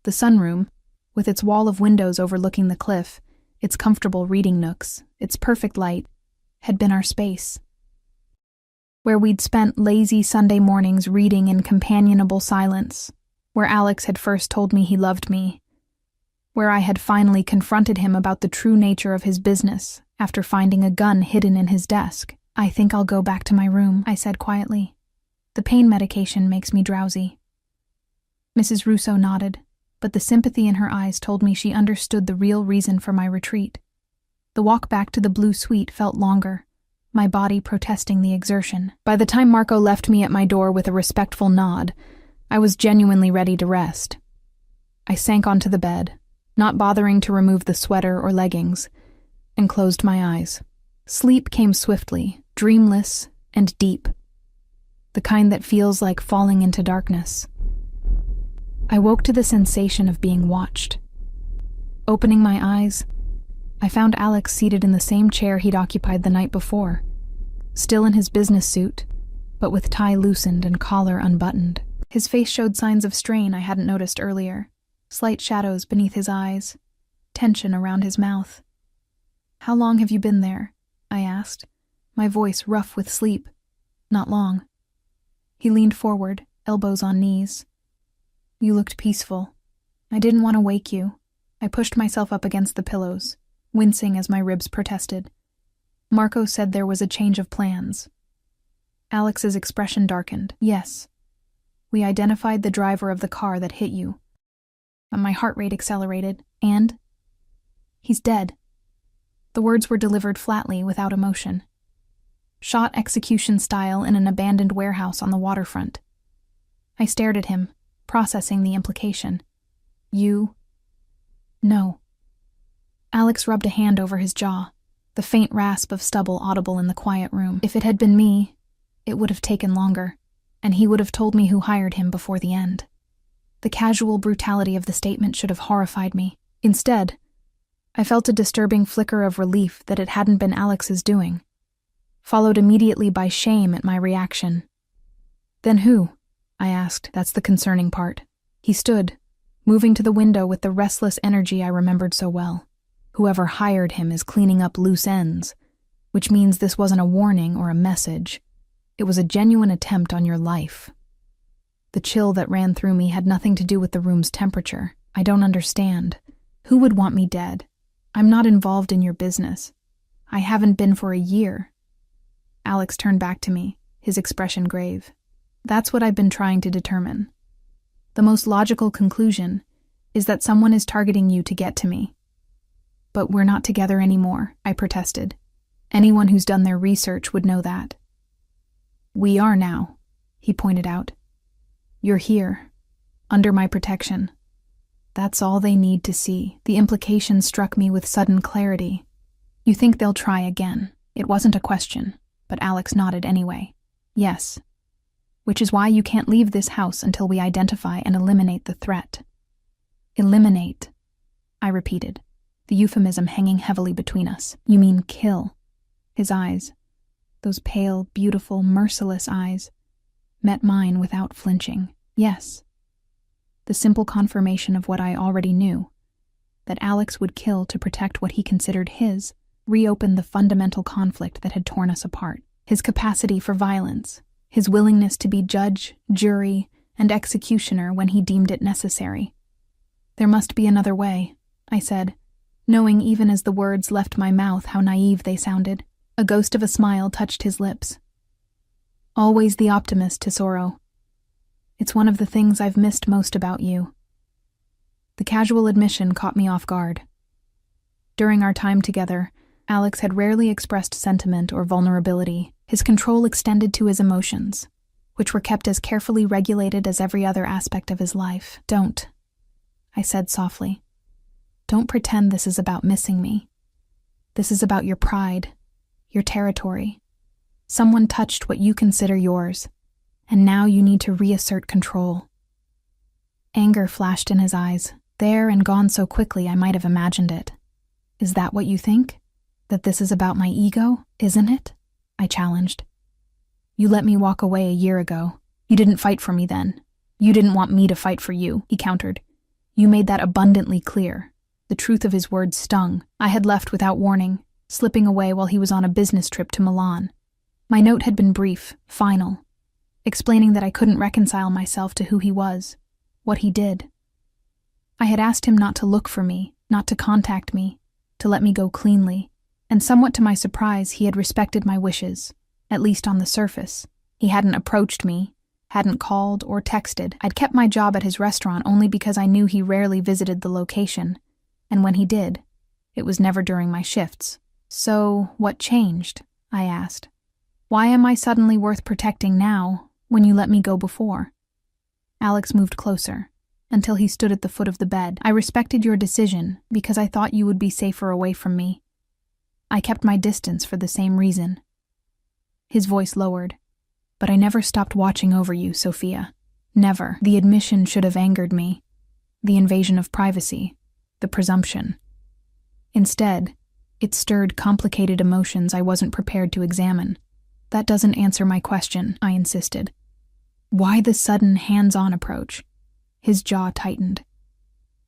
The sunroom, with its wall of windows overlooking the cliff, its comfortable reading nooks, its perfect light, had been our space. Where we'd spent lazy Sunday mornings reading in companionable silence, where Alex had first told me he loved me, where I had finally confronted him about the true nature of his business after finding a gun hidden in his desk. "I think I'll go back to my room," I said quietly. "The pain medication makes me drowsy." Mrs. Russo nodded, but the sympathy in her eyes told me she understood the real reason for my retreat. The walk back to the blue suite felt longer, my body protesting the exertion. By the time Marco left me at my door with a respectful nod, I was genuinely ready to rest. I sank onto the bed, not bothering to remove the sweater or leggings, and closed my eyes. Sleep came swiftly, dreamless and deep, the kind that feels like falling into darkness. I woke to the sensation of being watched. Opening my eyes, I found Alex seated in the same chair he'd occupied the night before, still in his business suit, but with tie loosened and collar unbuttoned. His face showed signs of strain I hadn't noticed earlier, slight shadows beneath his eyes, tension around his mouth. "How long have you been there?" I asked, my voice rough with sleep. "Not long." He leaned forward, elbows on knees. "You looked peaceful. I didn't want to wake you. I pushed myself up against the pillows, wincing as my ribs protested. Marco said there was a change of plans. Alex's expression darkened. Yes. We identified the driver of the car that hit you. My heart rate accelerated, and he's dead. The words were delivered flatly, without emotion. Shot execution style in an abandoned warehouse on the waterfront. I stared at him, processing the implication. You? No. Alex rubbed a hand over his jaw, the faint rasp of stubble audible in the quiet room. If it had been me, it would have taken longer, and he would have told me who hired him before the end. The casual brutality of the statement should have horrified me. Instead, I felt a disturbing flicker of relief that it hadn't been Alex's doing, followed immediately by shame at my reaction. Then who? I asked. That's the concerning part. He stood, moving to the window with the restless energy I remembered so well. Whoever hired him is cleaning up loose ends, which means this wasn't a warning or a message. It was a genuine attempt on your life. The chill that ran through me had nothing to do with the room's temperature. I don't understand. Who would want me dead? I'm not involved in your business. I haven't been for a year. Alex turned back to me, his expression grave. That's what I've been trying to determine. The most logical conclusion is that someone is targeting you to get to me. But we're not together anymore, I protested. Anyone who's done their research would know that. We are now, he pointed out. You're here, under my protection. That's all they need to see. The implication struck me with sudden clarity. You think they'll try again? It wasn't a question, but Alex nodded anyway. Yes. Which is why you can't leave this house until we identify and eliminate the threat. Eliminate, I repeated, the euphemism hanging heavily between us. You mean kill. His eyes, those pale, beautiful, merciless eyes, met mine without flinching. Yes. The simple confirmation of what I already knew, that Alex would kill to protect what he considered his, reopened the fundamental conflict that had torn us apart. His capacity for violence, his willingness to be judge, jury, and executioner when he deemed it necessary. There must be another way, I said, knowing even as the words left my mouth how naive they sounded. A ghost of a smile touched his lips. Always the optimist, Tesoro. It's one of the things I've missed most about you. The casual admission caught me off guard. During our time together, Alex had rarely expressed sentiment or vulnerability. His control extended to his emotions, which were kept as carefully regulated as every other aspect of his life. Don't, I said softly. Don't pretend this is about missing me. This is about your pride, your territory. Someone touched what you consider yours, and now you need to reassert control. Anger flashed in his eyes, there and gone so quickly I might have imagined it. Is that what you think? That this is about my ego, isn't it? I challenged. You let me walk away a year ago. You didn't fight for me then. You didn't want me to fight for you, he countered. You made that abundantly clear. The truth of his words stung. I had left without warning, slipping away while he was on a business trip to Milan. My note had been brief, final, explaining that I couldn't reconcile myself to who he was, what he did. I had asked him not to look for me, not to contact me, to let me go cleanly, and somewhat to my surprise, he had respected my wishes, at least on the surface. He hadn't approached me, hadn't called or texted. I'd kept my job at his restaurant only because I knew he rarely visited the location, and when he did, it was never during my shifts. So, what changed? I asked. Why am I suddenly worth protecting now, when you let me go before? Alex moved closer, until he stood at the foot of the bed. I respected your decision because I thought you would be safer away from me. I kept my distance for the same reason. His voice lowered. But I never stopped watching over you, Sophia. Never. The admission should have angered me. The invasion of privacy. The presumption. Instead, it stirred complicated emotions I wasn't prepared to examine. That doesn't answer my question, I insisted. Why the sudden hands-on approach? His jaw tightened.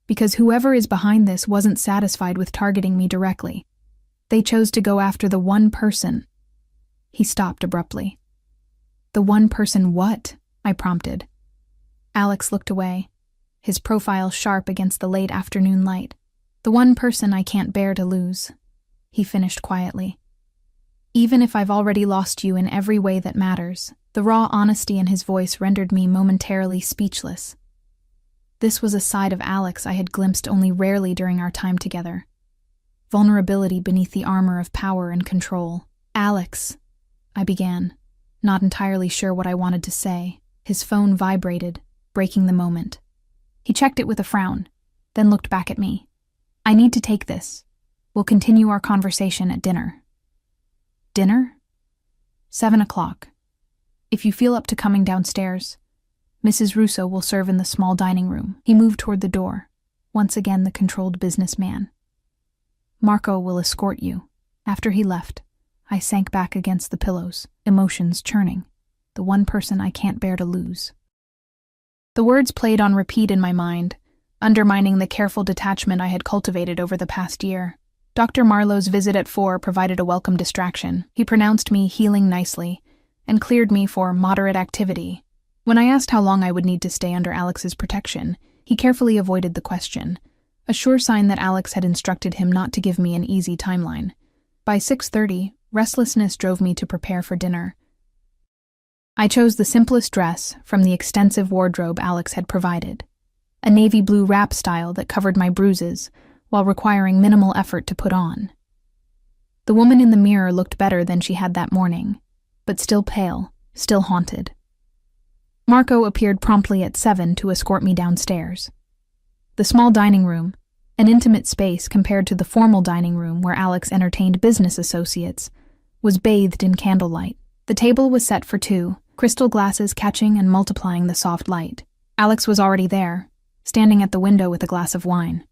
Because whoever is behind this wasn't satisfied with targeting me directly. They chose to go after the one person. He stopped abruptly. The one person what? I prompted. Alex looked away, his profile sharp against the late afternoon light. The one person I can't bear to lose, he finished quietly. Even if I've already lost you in every way that matters, the raw honesty in his voice rendered me momentarily speechless. This was a side of Alex I had glimpsed only rarely during our time together. Vulnerability beneath the armor of power and control. "Alex," I began, not entirely sure what I wanted to say. His phone vibrated, breaking the moment. He checked it with a frown, then looked back at me. "I need to take this. We'll continue our conversation at dinner." "Dinner?" 7 o'clock. "If you feel up to coming downstairs, Mrs. Russo will serve in the small dining room." He moved toward the door, once again the controlled businessman. "Marco will escort you." After he left, I sank back against the pillows, emotions churning. The one person I can't bear to lose. The words played on repeat in my mind, undermining the careful detachment I had cultivated over the past year. Dr. Marlowe's visit at 4 provided a welcome distraction. He pronounced me healing nicely and cleared me for moderate activity. When I asked how long I would need to stay under Alex's protection, he carefully avoided the question, a sure sign that Alex had instructed him not to give me an easy timeline. By 6:30, restlessness drove me to prepare for dinner. I chose the simplest dress from the extensive wardrobe Alex had provided, a navy blue wrap style that covered my bruises while requiring minimal effort to put on. The woman in the mirror looked better than she had that morning, but still pale, still haunted. Marco appeared promptly at 7 to escort me downstairs. The small dining room, an intimate space compared to the formal dining room where Alex entertained business associates, was bathed in candlelight. The table was set for 2, crystal glasses catching and multiplying the soft light. Alex was already there, standing at the window with a glass of wine.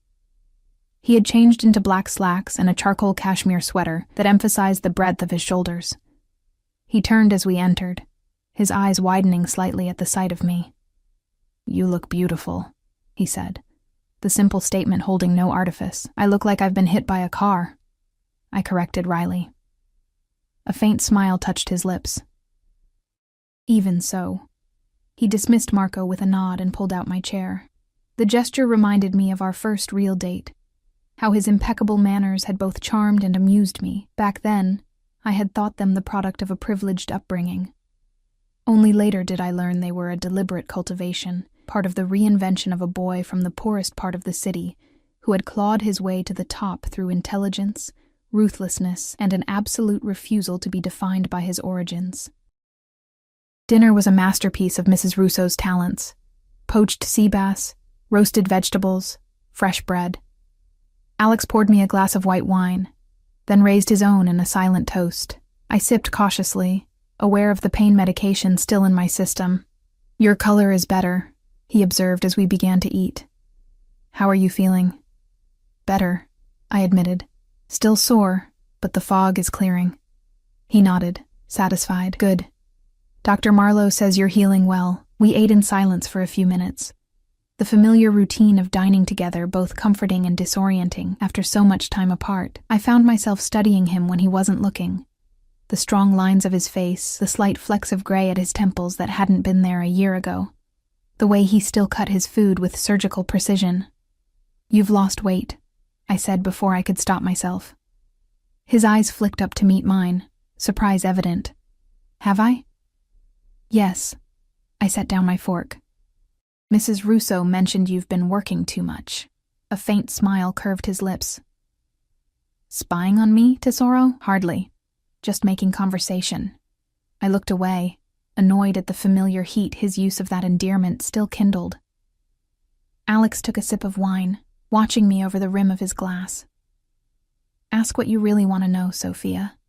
He had changed into black slacks and a charcoal cashmere sweater that emphasized the breadth of his shoulders. He turned as we entered, his eyes widening slightly at the sight of me. "You look beautiful," he said, the simple statement holding no artifice. "I look like I've been hit by a car," I corrected wryly. A faint smile touched his lips. "Even so." He dismissed Marco with a nod and pulled out my chair. The gesture reminded me of our first real date, how his impeccable manners had both charmed and amused me. Back then, I had thought them the product of a privileged upbringing. Only later did I learn they were a deliberate cultivation, part of the reinvention of a boy from the poorest part of the city who had clawed his way to the top through intelligence, ruthlessness, and an absolute refusal to be defined by his origins. Dinner was a masterpiece of Mrs. Russo's talents. Poached sea bass, roasted vegetables, fresh bread. Alex poured me a glass of white wine, then raised his own in a silent toast. I sipped cautiously, aware of the pain medication still in my system. "Your color is better," he observed as we began to eat. "How are you feeling?" "Better," I admitted. "Still sore, but the fog is clearing." He nodded, satisfied. "Good. Dr. Marlowe says you're healing well." We ate in silence for a few minutes. The familiar routine of dining together, both comforting and disorienting after so much time apart. I found myself studying him when he wasn't looking. The strong lines of his face, the slight flecks of gray at his temples that hadn't been there a year ago. The way he still cut his food with surgical precision. "You've lost weight," I said before I could stop myself. His eyes flicked up to meet mine, surprise evident. "Have I?" "Yes." I set down my fork. "Mrs. Russo mentioned you've been working too much." A faint smile curved his lips. "Spying on me, Tesoro? Hardly. Just making conversation." I looked away, annoyed at the familiar heat his use of that endearment still kindled. Alex took a sip of wine, watching me over the rim of his glass. "Ask what you really want to know, Sophia."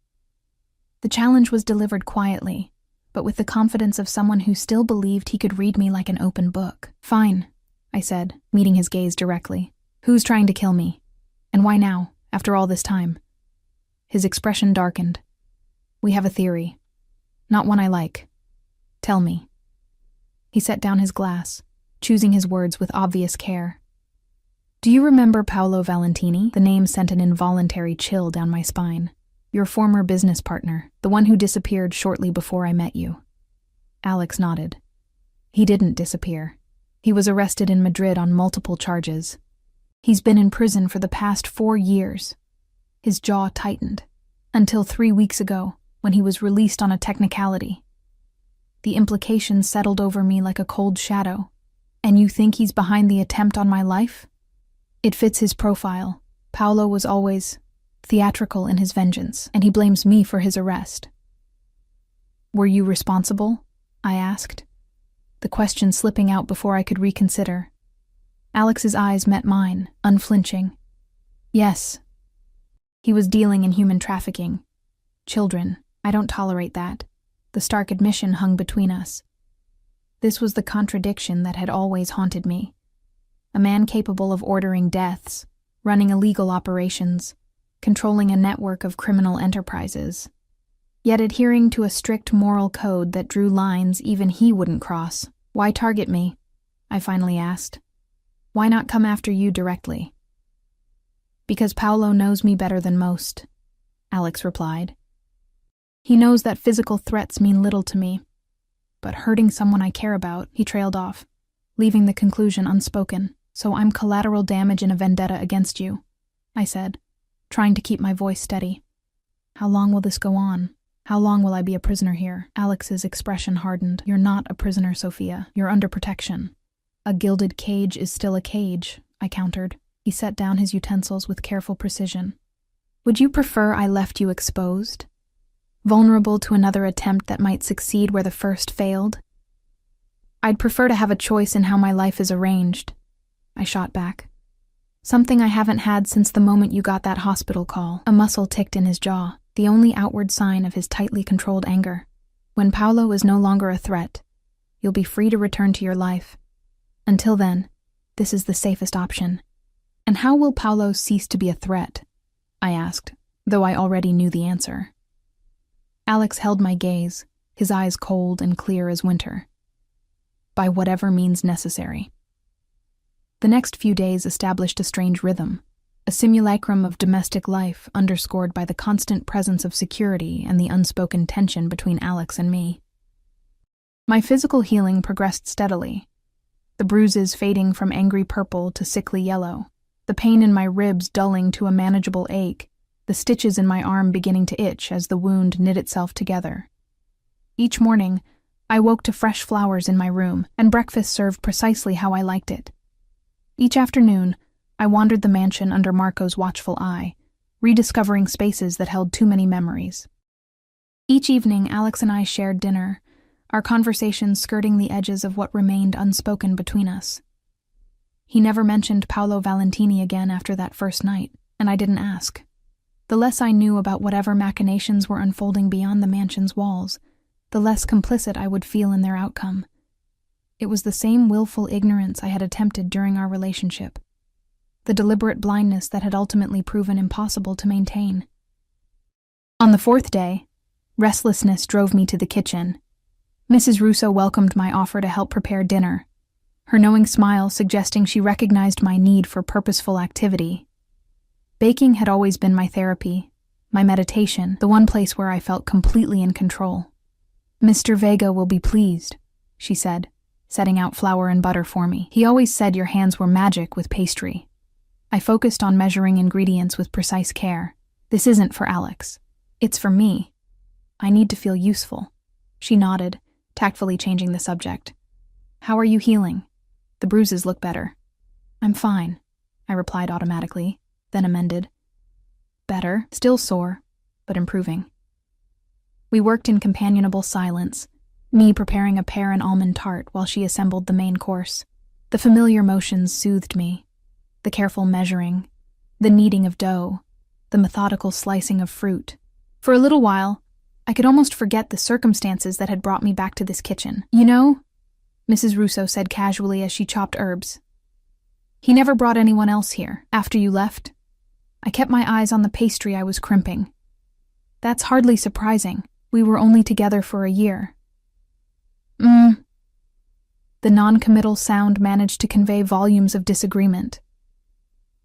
The challenge was delivered quietly, but with the confidence of someone who still believed he could read me like an open book. "Fine," I said, meeting his gaze directly. "Who's trying to kill me? And why now, after all this time?" His expression darkened. "We have a theory. Not one I like. Tell me." He set down his glass, choosing his words with obvious care. "Do you remember Paolo Valentini?" The name sent an involuntary chill down my spine. "Your former business partner, the one who disappeared shortly before I met you." Alex nodded. "He didn't disappear. He was arrested in Madrid on multiple charges. He's been in prison for the past 4 years. His jaw tightened, until 3 weeks ago, when he was released on a technicality. The implications settled over me like a cold shadow. And you think he's behind the attempt on my life? It fits his profile. Paolo was always theatrical in his vengeance, and he blames me for his arrest. Were you responsible? I asked, the question slipping out before I could reconsider. Alex's eyes met mine, unflinching. Yes. He was dealing in human trafficking. Children. I don't tolerate that. The stark admission hung between us. This was the contradiction that had always haunted me. A man capable of ordering deaths, running illegal operations, controlling a network of criminal enterprises, yet adhering to a strict moral code that drew lines even he wouldn't cross. Why target me? I finally asked. Why not come after you directly? Because Paolo knows me better than most, Alex replied. He knows that physical threats mean little to me, but hurting someone I care about, he trailed off, leaving the conclusion unspoken. So I'm collateral damage in a vendetta against you, I said, trying to keep my voice steady. How long will this go on? How long will I be a prisoner here? Alex's expression hardened. You're not a prisoner, Sophia. You're under protection. A gilded cage is still a cage, I countered. He set down his utensils with careful precision. Would you prefer I left you exposed? Vulnerable to another attempt that might succeed where the first failed? I'd prefer to have a choice in how my life is arranged, I shot back. Something I haven't had since the moment you got that hospital call. A muscle ticked in his jaw, the only outward sign of his tightly controlled anger. When Paolo is no longer a threat, you'll be free to return to your life. Until then, this is the safest option. And how will Paolo cease to be a threat? I asked, though I already knew the answer. Alex held my gaze, his eyes cold and clear as winter. By whatever means necessary. The next few days established a strange rhythm, a simulacrum of domestic life underscored by the constant presence of security and the unspoken tension between Alex and me. My physical healing progressed steadily, the bruises fading from angry purple to sickly yellow, the pain in my ribs dulling to a manageable ache, the stitches in my arm beginning to itch as the wound knit itself together. Each morning, I woke to fresh flowers in my room, and breakfast served precisely how I liked it. Each afternoon, I wandered the mansion under Marco's watchful eye, rediscovering spaces that held too many memories. Each evening, Alex and I shared dinner, our conversations skirting the edges of what remained unspoken between us. He never mentioned Paolo Valentini again after that first night, and I didn't ask. The less I knew about whatever machinations were unfolding beyond the mansion's walls, the less complicit I would feel in their outcome. It was the same willful ignorance I had attempted during our relationship, the deliberate blindness that had ultimately proven impossible to maintain. On the 4th day, restlessness drove me to the kitchen. Mrs. Russo welcomed my offer to help prepare dinner, her knowing smile suggesting she recognized my need for purposeful activity. Baking had always been my therapy, my meditation, the one place where I felt completely in control. Mr. Vega will be pleased, she said, setting out flour and butter for me. He always said your hands were magic with pastry. I focused on measuring ingredients with precise care. This isn't for Alex. It's for me. I need to feel useful. She nodded, tactfully changing the subject. How are you healing? The bruises look better. I'm fine, I replied automatically, then amended. Better, still sore, but improving. We worked in companionable silence, me preparing a pear and almond tart while she assembled the main course. The familiar motions soothed me. The careful measuring, the kneading of dough, the methodical slicing of fruit. For a little while, I could almost forget the circumstances that had brought me back to this kitchen. You know, Mrs. Russo said casually as she chopped herbs, he never brought anyone else here after you left. I kept my eyes on the pastry I was crimping. That's hardly surprising. We were only together for a year. The non-committal sound managed to convey volumes of disagreement.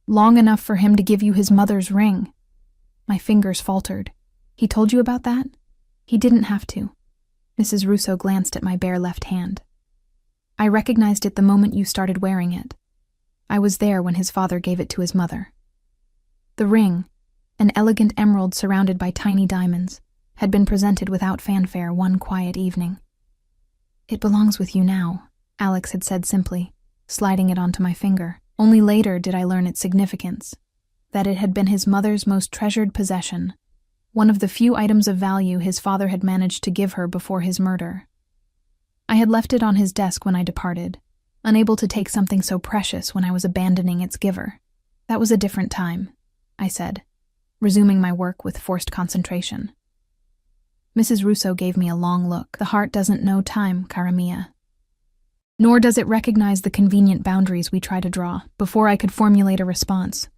Long enough for him to give you his mother's ring. My fingers faltered. He told you about that? He didn't have to. Mrs. Russo glanced at my bare left hand. I recognized it the moment you started wearing it. I was there when his father gave it to his mother. The ring, an elegant emerald surrounded by tiny diamonds, had been presented without fanfare one quiet evening. "It belongs with you now," Alex had said simply, sliding it onto my finger. Only later did I learn its significance, that it had been his mother's most treasured possession, one of the few items of value his father had managed to give her before his murder. I had left it on his desk when I departed, unable to take something so precious when I was abandoning its giver. "That was a different time," I said, resuming my work with forced concentration. Mrs. Russo gave me a long look. "The heart doesn't know time, cara mia. Nor does it recognize the convenient boundaries we try to draw." Before I could formulate a response,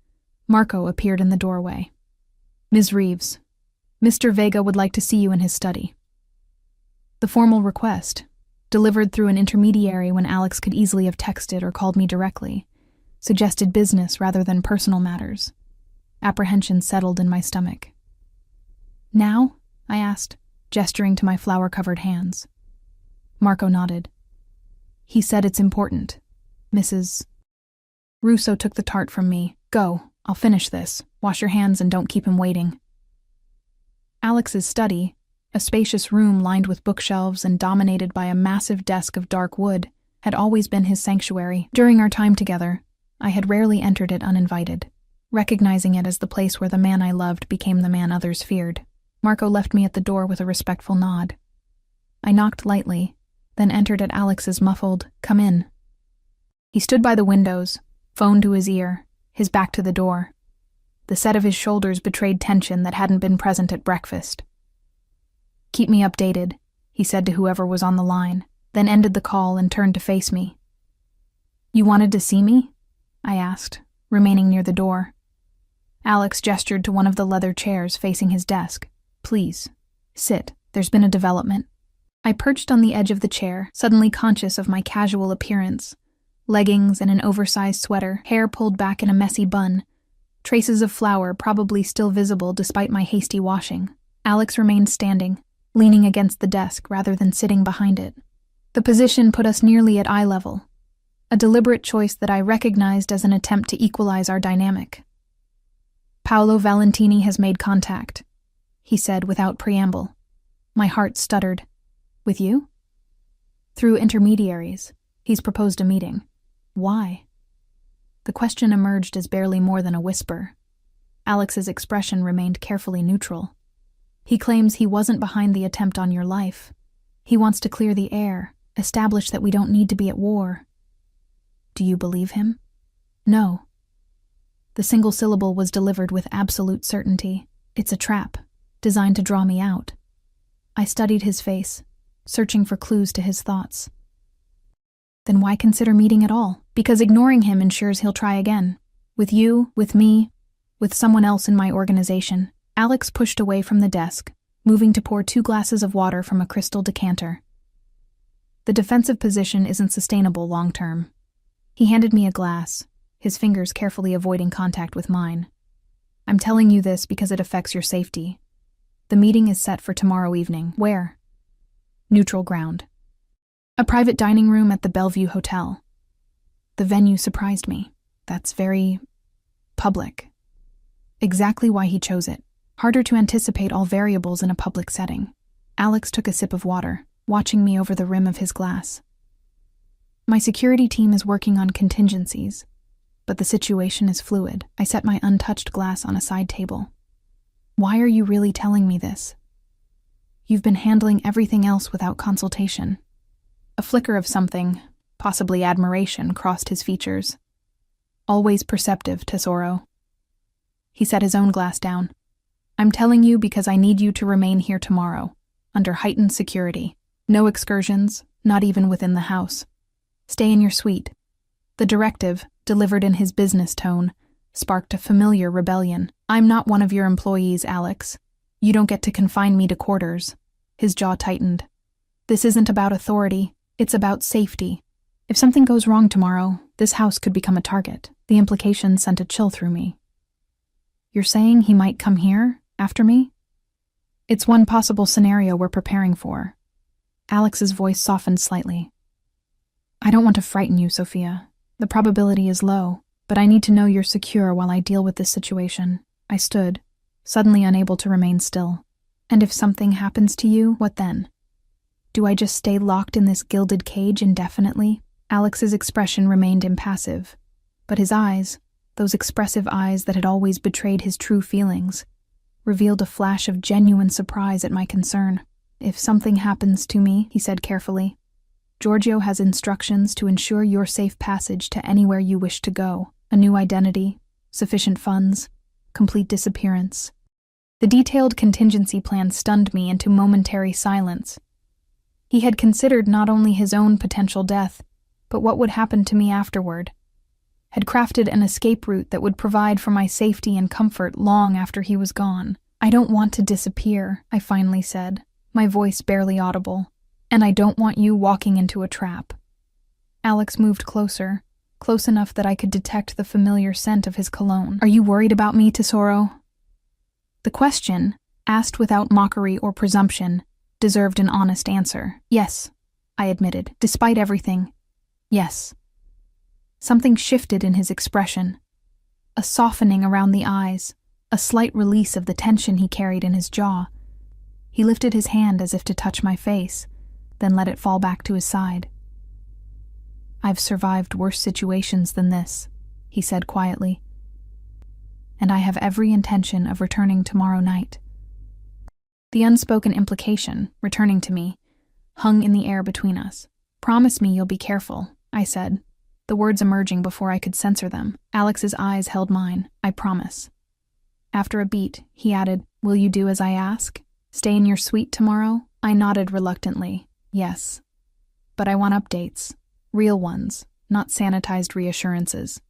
Marco appeared in the doorway. "Ms. Reeves, Mr. Vega would like to see you in his study." The formal request, delivered through an intermediary when Alex could easily have texted or called me directly, suggested business rather than personal matters. Apprehension settled in my stomach. "Now?" I asked, gesturing to my flower-covered hands. Marco nodded. "He said it's important. Mrs. Russo took the tart from me. "Go, I'll finish this. Wash your hands and don't keep him waiting." Alex's study, a spacious room lined with bookshelves and dominated by a massive desk of dark wood, had always been his sanctuary. During our time together, I had rarely entered it uninvited, recognizing it as the place where the man I loved became the man others feared. Marco left me at the door with a respectful nod. I knocked lightly, then entered at Alex's muffled, "Come in." He stood by the windows, phone to his ear, his back to the door. The set of his shoulders betrayed tension that hadn't been present at breakfast. "Keep me updated," he said to whoever was on the line, then ended the call and turned to face me. "You wanted to see me?" I asked, remaining near the door. Alex gestured to one of the leather chairs facing his desk. "Please, sit. There's been a development." I perched on the edge of the chair, suddenly conscious of my casual appearance. Leggings and an oversized sweater, hair pulled back in a messy bun, traces of flour probably still visible despite my hasty washing. Alex remained standing, leaning against the desk rather than sitting behind it. The position put us nearly at eye level, a deliberate choice that I recognized as an attempt to equalize our dynamic. "Paolo Valentini has made contact," he said without preamble. My heart stuttered. "With you?" "Through intermediaries. He's proposed a meeting." "Why?" The question emerged as barely more than a whisper. Alex's expression remained carefully neutral. "He claims he wasn't behind the attempt on your life. He wants to clear the air, establish that we don't need to be at war." "Do you believe him?" "No." The single syllable was delivered with absolute certainty. "It's a trap, designed to draw me out." I studied his face, searching for clues to his thoughts. "Then why consider meeting at all?" "Because ignoring him ensures he'll try again. With you, with me, with someone else in my organization." Alex pushed away from the desk, moving to pour 2 glasses of water from a crystal decanter. "The defensive position isn't sustainable long-term." He handed me a glass, his fingers carefully avoiding contact with mine. "I'm telling you this because it affects your safety. The meeting is set for tomorrow evening." "Where?" "Neutral ground. A private dining room at the Bellevue Hotel." The venue surprised me. That's very public. Exactly why he chose it. Harder to anticipate all variables in a public setting. Alex took a sip of water, watching me over the rim of his glass. "My security team is working on contingencies, but the situation is fluid." I set my untouched glass on a side table. "Why are you really telling me this? You've been handling everything else without consultation." A flicker of something, possibly admiration, crossed his features. "Always perceptive, Tesoro." He set his own glass down. "I'm telling you because I need you to remain here tomorrow, under heightened security. No excursions, not even within the house. Stay in your suite." The directive, delivered in his business tone, sparked a familiar rebellion. "I'm not one of your employees, Alex. You don't get to confine me to quarters." His jaw tightened. "This isn't about authority, it's about safety. If something goes wrong tomorrow, this house could become a target." The implication sent a chill through me. "You're saying he might come here, after me?" "It's one possible scenario we're preparing for." Alex's voice softened slightly. "I don't want to frighten you, Sophia. The probability is low, but I need to know you're secure while I deal with this situation. I stood, suddenly unable to remain still. And if something happens to you, what then? Do I just stay locked in this gilded cage indefinitely? Alex's expression remained impassive, but his eyes, those expressive eyes that had always betrayed his true feelings, revealed a flash of genuine surprise at my concern. If something happens to me, he said carefully, Giorgio has instructions to ensure your safe passage to anywhere you wish to go. A new identity, sufficient funds, complete disappearance. The detailed contingency plan stunned me into momentary silence. He had considered not only his own potential death, but what would happen to me afterward. Had crafted an escape route that would provide for my safety and comfort long after he was gone. I don't want to disappear, I finally said, my voice barely audible, and I don't want you walking into a trap. Alex moved closer, close enough that I could detect the familiar scent of his cologne. Are you worried about me, Tesoro? The question, asked without mockery or presumption, deserved an honest answer. Yes, I admitted. Despite everything, yes. Something shifted in his expression. A softening around the eyes, a slight release of the tension he carried in his jaw. He lifted his hand as if to touch my face, then let it fall back to his side. I've survived worse situations than this, he said quietly, and I have every intention of returning tomorrow night. The unspoken implication, returning to me, hung in the air between us. Promise me you'll be careful, I said, the words emerging before I could censor them. Alex's eyes held mine. I promise. After a beat, he added, Will you do as I ask? Stay in your suite tomorrow? I nodded reluctantly. Yes. But I want updates. Real ones, not sanitized reassurances.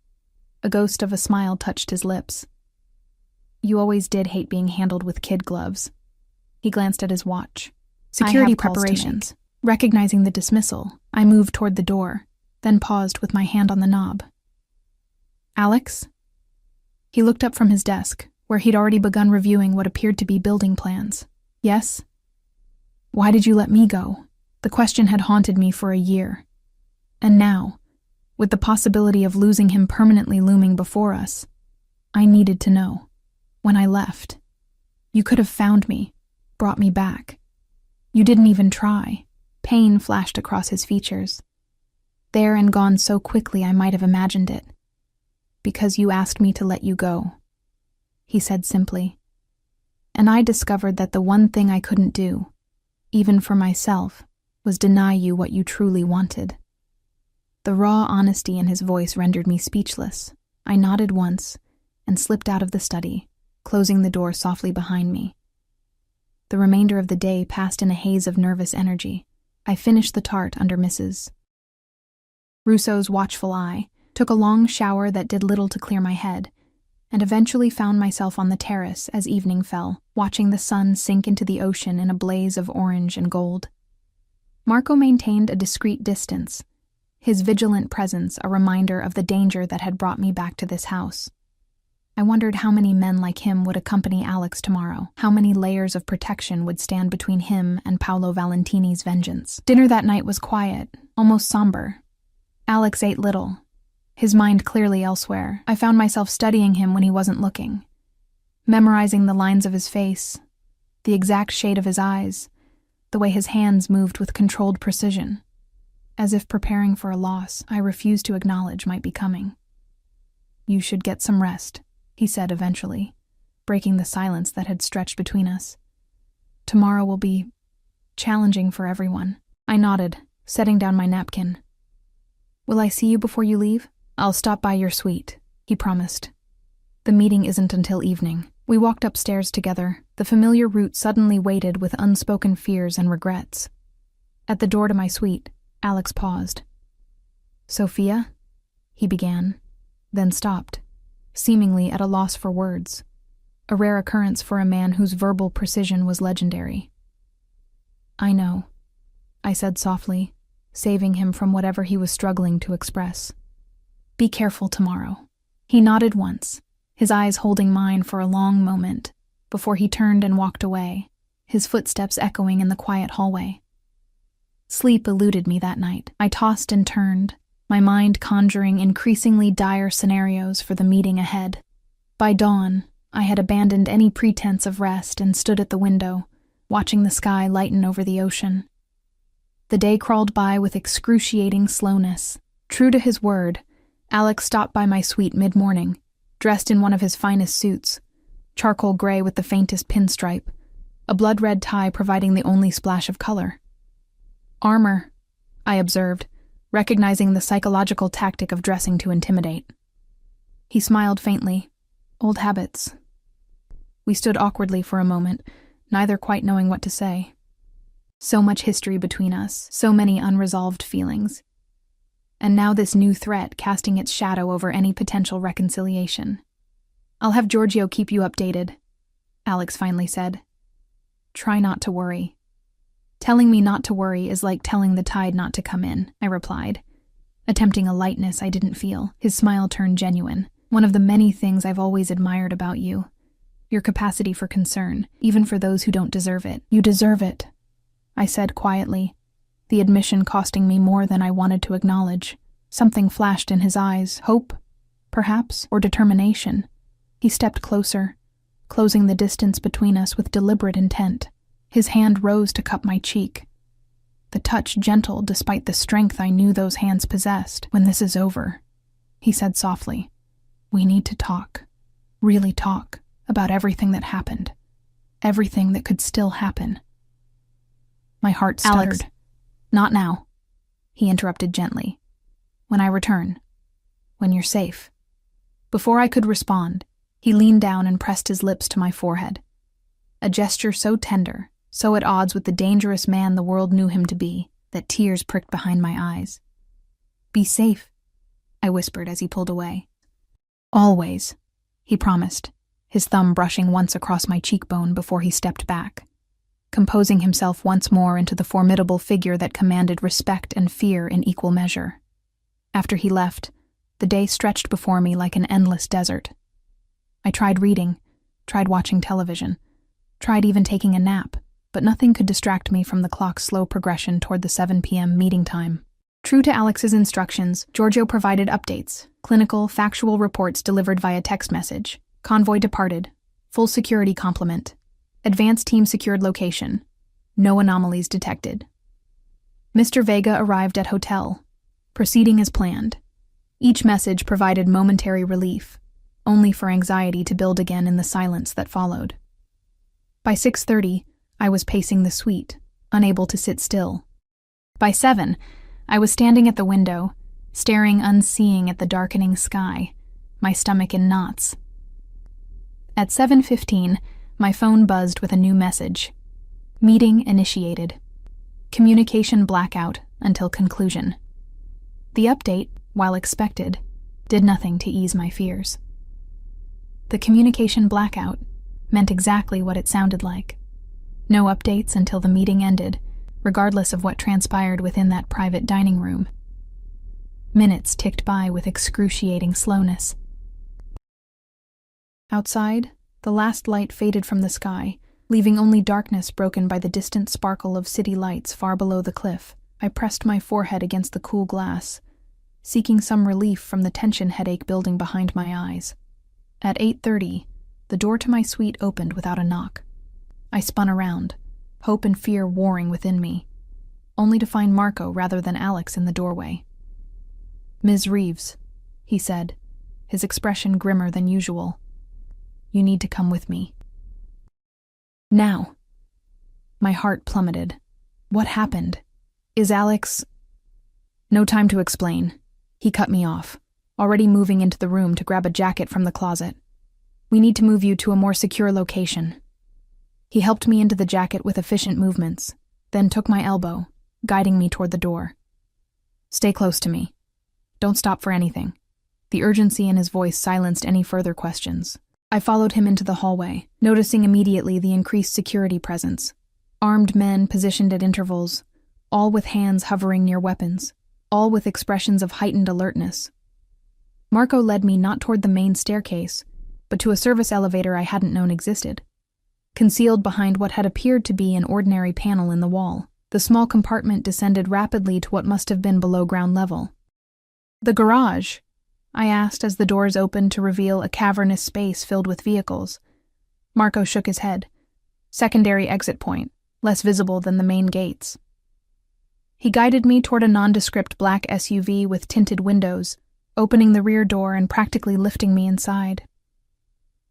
A ghost of a smile touched his lips. You always did hate being handled with kid gloves. He glanced at his watch. Security preparations. Recognizing the dismissal, I moved toward the door, then paused with my hand on the knob. Alex? He looked up from his desk, where he'd already begun reviewing what appeared to be building plans. Yes? Why did you let me go? The question had haunted me for a year. And now, with the possibility of losing him permanently looming before us, I needed to know. When I left, you could have found me, brought me back. You didn't even try. Pain flashed across his features. There and gone so quickly I might have imagined it. Because you asked me to let you go, he said simply. And I discovered that the one thing I couldn't do, even for myself, was deny you what you truly wanted. The raw honesty in his voice rendered me speechless. I nodded once and slipped out of the study, closing the door softly behind me. The remainder of the day passed in a haze of nervous energy. I finished the tart under Mrs. Russo's watchful eye, took a long shower that did little to clear my head, and eventually found myself on the terrace as evening fell, watching the sun sink into the ocean in a blaze of orange and gold. Marco maintained a discreet distance, his vigilant presence a reminder of the danger that had brought me back to this house. I wondered how many men like him would accompany Alex tomorrow, how many layers of protection would stand between him and Paolo Valentini's vengeance. Dinner that night was quiet, almost somber. Alex ate little, his mind clearly elsewhere. I found myself studying him when he wasn't looking, memorizing the lines of his face, the exact shade of his eyes, the way his hands moved with controlled precision. As if preparing for a loss I refused to acknowledge might be coming. You should get some rest, he said eventually, breaking the silence that had stretched between us. Tomorrow will be challenging for everyone. I nodded, setting down my napkin. Will I see you before you leave? I'll stop by your suite, he promised. The meeting isn't until evening. We walked upstairs together, the familiar route suddenly weighted with unspoken fears and regrets. At the door to my suite, Alex paused. Sophia? He began, then stopped, seemingly at a loss for words, a rare occurrence for a man whose verbal precision was legendary. I know, I said softly, saving him from whatever he was struggling to express. Be careful tomorrow. He nodded once, his eyes holding mine for a long moment, before he turned and walked away, his footsteps echoing in the quiet hallway. Sleep eluded me that night. I tossed and turned, my mind conjuring increasingly dire scenarios for the meeting ahead. By dawn, I had abandoned any pretense of rest and stood at the window, watching the sky lighten over the ocean. The day crawled by with excruciating slowness. True to his word, Alex stopped by my suite mid-morning, dressed in one of his finest suits, charcoal gray with the faintest pinstripe, a blood-red tie providing the only splash of color. Armor, I observed, recognizing the psychological tactic of dressing to intimidate. He smiled faintly. Old habits. We stood awkwardly for a moment, neither quite knowing what to say. So much history between us, so many unresolved feelings. And now this new threat casting its shadow over any potential reconciliation. "I'll have Giorgio keep you updated," Alex finally said. "Try not to worry." "Telling me not to worry is like telling the tide not to come in," I replied, attempting a lightness I didn't feel. His smile turned genuine. "One of the many things I've always admired about you. Your capacity for concern, even for those who don't deserve it." "You deserve it," I said quietly, the admission costing me more than I wanted to acknowledge. Something flashed in his eyes, hope, perhaps, or determination. He stepped closer, closing the distance between us with deliberate intent. His hand rose to cup my cheek, the touch gentle despite the strength I knew those hands possessed. "When this is over," he said softly, "we need to talk, really talk, about everything that happened, everything that could still happen." My heart stuttered. "Alex, not now," he interrupted gently. "When I return. When you're safe." Before I could respond, he leaned down and pressed his lips to my forehead. A gesture so tender, so at odds with the dangerous man the world knew him to be, that tears pricked behind my eyes. "Be safe," I whispered as he pulled away. "Always," he promised, his thumb brushing once across my cheekbone before he stepped back, composing himself once more into the formidable figure that commanded respect and fear in equal measure. After he left, the day stretched before me like an endless desert. I tried reading, tried watching television, tried even taking a nap, but nothing could distract me from the clock's slow progression toward the 7 p.m. meeting time. True to Alex's instructions, Giorgio provided updates, clinical, factual reports delivered via text message. Convoy departed. Full security complement. Advanced team secured location. No anomalies detected. Mr. Vega arrived at hotel. Proceeding as planned. Each message provided momentary relief, only for anxiety to build again in the silence that followed. By 6:30, I was pacing the suite, unable to sit still. By 7, I was standing at the window, staring unseeing at the darkening sky, my stomach in knots. At 7:15, my phone buzzed with a new message. Meeting initiated. Communication blackout until conclusion. The update, while expected, did nothing to ease my fears. The communication blackout meant exactly what it sounded like. No updates until the meeting ended, regardless of what transpired within that private dining room. Minutes ticked by with excruciating slowness. Outside, the last light faded from the sky, leaving only darkness broken by the distant sparkle of city lights far below the cliff. I pressed my forehead against the cool glass, seeking some relief from the tension headache building behind my eyes. At 8:30, the door to my suite opened without a knock. I spun around, hope and fear warring within me, only to find Marco rather than Alex in the doorway. "Ms. Reeves," he said, his expression grimmer than usual. "You need to come with me." Now. My heart plummeted. What happened? Is Alex... No time to explain. He cut me off, already moving into the room to grab a jacket from the closet. "We need to move you to a more secure location." He helped me into the jacket with efficient movements, then took my elbow, guiding me toward the door. "Stay close to me. Don't stop for anything." The urgency in his voice silenced any further questions. I followed him into the hallway, noticing immediately the increased security presence. Armed men positioned at intervals, all with hands hovering near weapons, all with expressions of heightened alertness. Marco led me not toward the main staircase, but to a service elevator I hadn't known existed. Concealed behind what had appeared to be an ordinary panel in the wall, the small compartment descended rapidly to what must have been below ground level. The garage? I asked as the doors opened to reveal a cavernous space filled with vehicles. Marco shook his head. Secondary exit point, less visible than the main gates. He guided me toward a nondescript black SUV with tinted windows, opening the rear door and practically lifting me inside.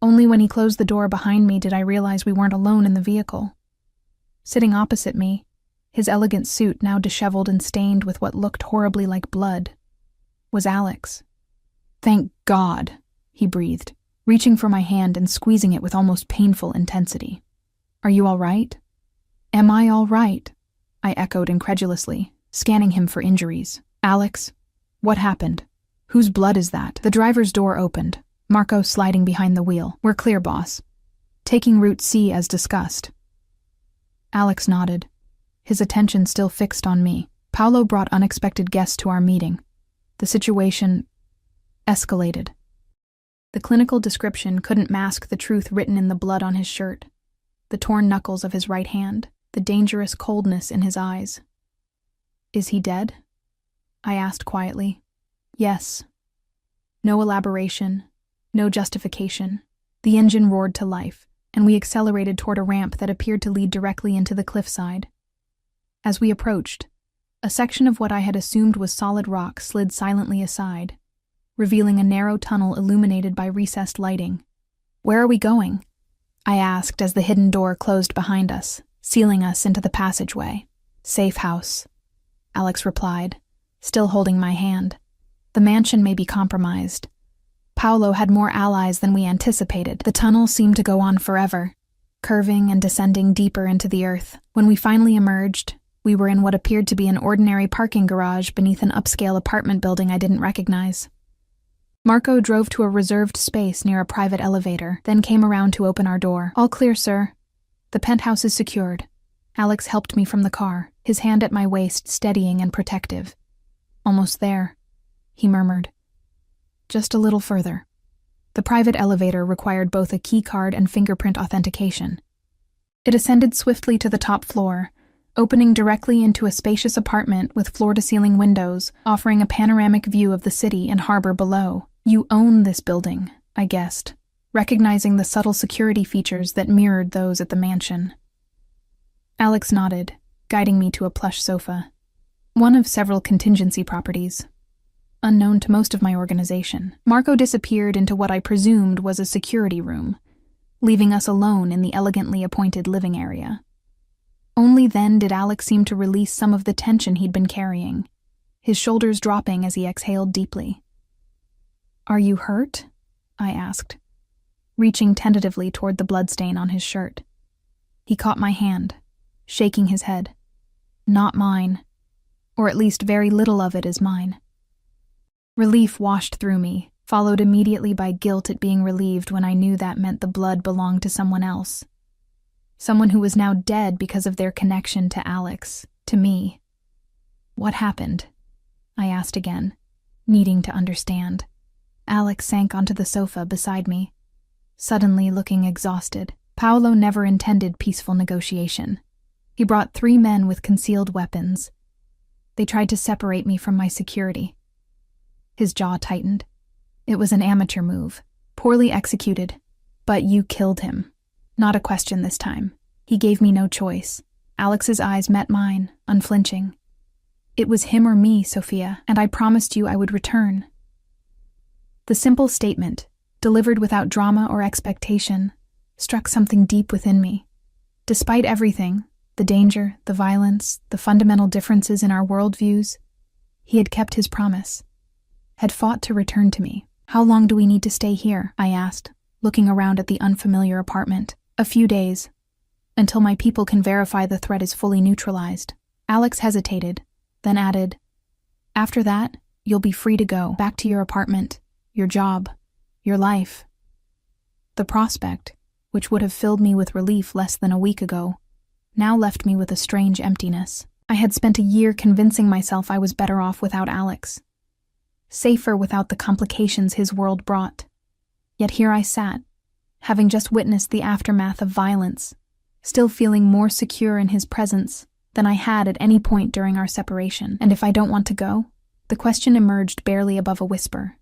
Only when he closed the door behind me did I realize we weren't alone in the vehicle. Sitting opposite me, his elegant suit now disheveled and stained with what looked horribly like blood, was Alex. "Thank God," he breathed, reaching for my hand and squeezing it with almost painful intensity. "Are you all right?" "Am I all right?" I echoed incredulously, scanning him for injuries. "Alex, what happened? Whose blood is that?" The driver's door opened, Marco sliding behind the wheel. "We're clear, boss. Taking Route C as discussed." Alex nodded, his attention still fixed on me. Paolo brought unexpected guests to our meeting. The situation escalated. The clinical description couldn't mask the truth written in the blood on his shirt, the torn knuckles of his right hand, the dangerous coldness in his eyes. "Is he dead?" I asked quietly. "Yes." No elaboration, no justification. The engine roared to life, and we accelerated toward a ramp that appeared to lead directly into the cliffside. As we approached, a section of what I had assumed was solid rock slid silently aside, revealing a narrow tunnel illuminated by recessed lighting. "Where are we going?" I asked as the hidden door closed behind us, sealing us into the passageway. "Safe house," Alex replied, still holding my hand. "The mansion may be compromised. Paolo had more allies than we anticipated." The tunnel seemed to go on forever, curving and descending deeper into the earth. When we finally emerged, we were in what appeared to be an ordinary parking garage beneath an upscale apartment building I didn't recognize. Marco drove to a reserved space near a private elevator, then came around to open our door. "All clear, sir. The penthouse is secured." Alex helped me from the car, his hand at my waist steadying and protective. "Almost there," he murmured. "Just a little further." The private elevator required both a key card and fingerprint authentication. It ascended swiftly to the top floor, opening directly into a spacious apartment with floor-to-ceiling windows, offering a panoramic view of the city and harbor below. "You own this building," I guessed, recognizing the subtle security features that mirrored those at the mansion. Alex nodded, guiding me to a plush sofa. One of several contingency properties, unknown to most of my organization. Marco disappeared into what I presumed was a security room, leaving us alone in the elegantly appointed living area. Only then did Alex seem to release some of the tension he'd been carrying, his shoulders dropping as he exhaled deeply. "Are you hurt?" I asked, reaching tentatively toward the bloodstain on his shirt. He caught my hand, shaking his head. "Not mine, or at least very little of it is mine." Relief washed through me, followed immediately by guilt at being relieved when I knew that meant the blood belonged to someone else. Someone who was now dead because of their connection to Alex, to me. "What happened?" I asked again, needing to understand. Alex sank onto the sofa beside me, suddenly looking exhausted. Paolo never intended peaceful negotiation. He brought 3 men with concealed weapons. They tried to separate me from my security. His jaw tightened. "It was an amateur move, poorly executed, but you killed him. Not a question this time. He gave me no choice." Alex's eyes met mine, unflinching. "It was him or me, Sophia, and I promised you I would return." The simple statement, delivered without drama or expectation, struck something deep within me. Despite everything, the danger, the violence, the fundamental differences in our worldviews, he had kept his promise, had fought to return to me. "How long do we need to stay here?" I asked, looking around at the unfamiliar apartment. "A few days, until my people can verify the threat is fully neutralized." Alex hesitated, then added, "After that, you'll be free to go, back to your apartment, your job, your life." The prospect, which would have filled me with relief less than a week ago, now left me with a strange emptiness. I had spent a year convincing myself I was better off without Alex, safer without the complications his world brought. Yet here I sat, having just witnessed the aftermath of violence, still feeling more secure in his presence than I had at any point during our separation. "And if I don't want to go?" The question emerged barely above a whisper.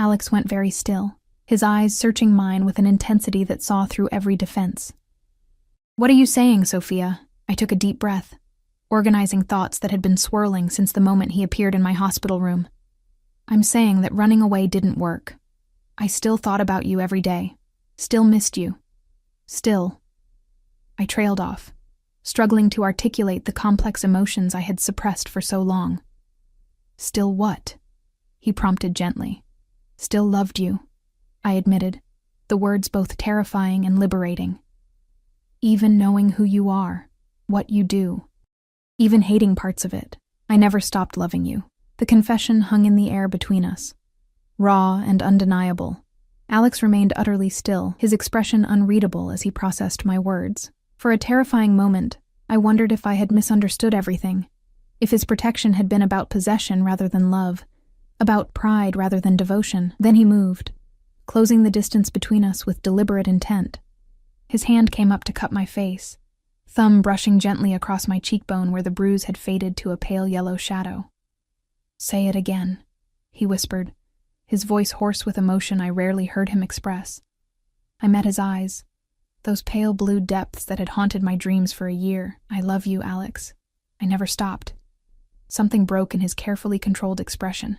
Alex went very still, his eyes searching mine with an intensity that saw through every defense. "What are you saying, Sophia?" I took a deep breath, organizing thoughts that had been swirling since the moment he appeared in my hospital room. "I'm saying that running away didn't work. I still thought about you every day. Still missed you. Still." I trailed off, struggling to articulate the complex emotions I had suppressed for so long. "Still what?" he prompted gently. "Still loved you," I admitted, the words both terrifying and liberating. "Even knowing who you are, what you do, even hating parts of it, I never stopped loving you." The confession hung in the air between us, raw and undeniable. Alex remained utterly still, his expression unreadable as he processed my words. For a terrifying moment, I wondered if I had misunderstood everything, if his protection had been about possession rather than love, about pride rather than devotion. Then he moved, closing the distance between us with deliberate intent. His hand came up to cup my face, thumb brushing gently across my cheekbone where the bruise had faded to a pale yellow shadow. "Say it again," he whispered, his voice hoarse with emotion I rarely heard him express. I met his eyes, those pale blue depths that had haunted my dreams for a year. "I love you, Alex." I never stopped. Something broke in his carefully controlled expression,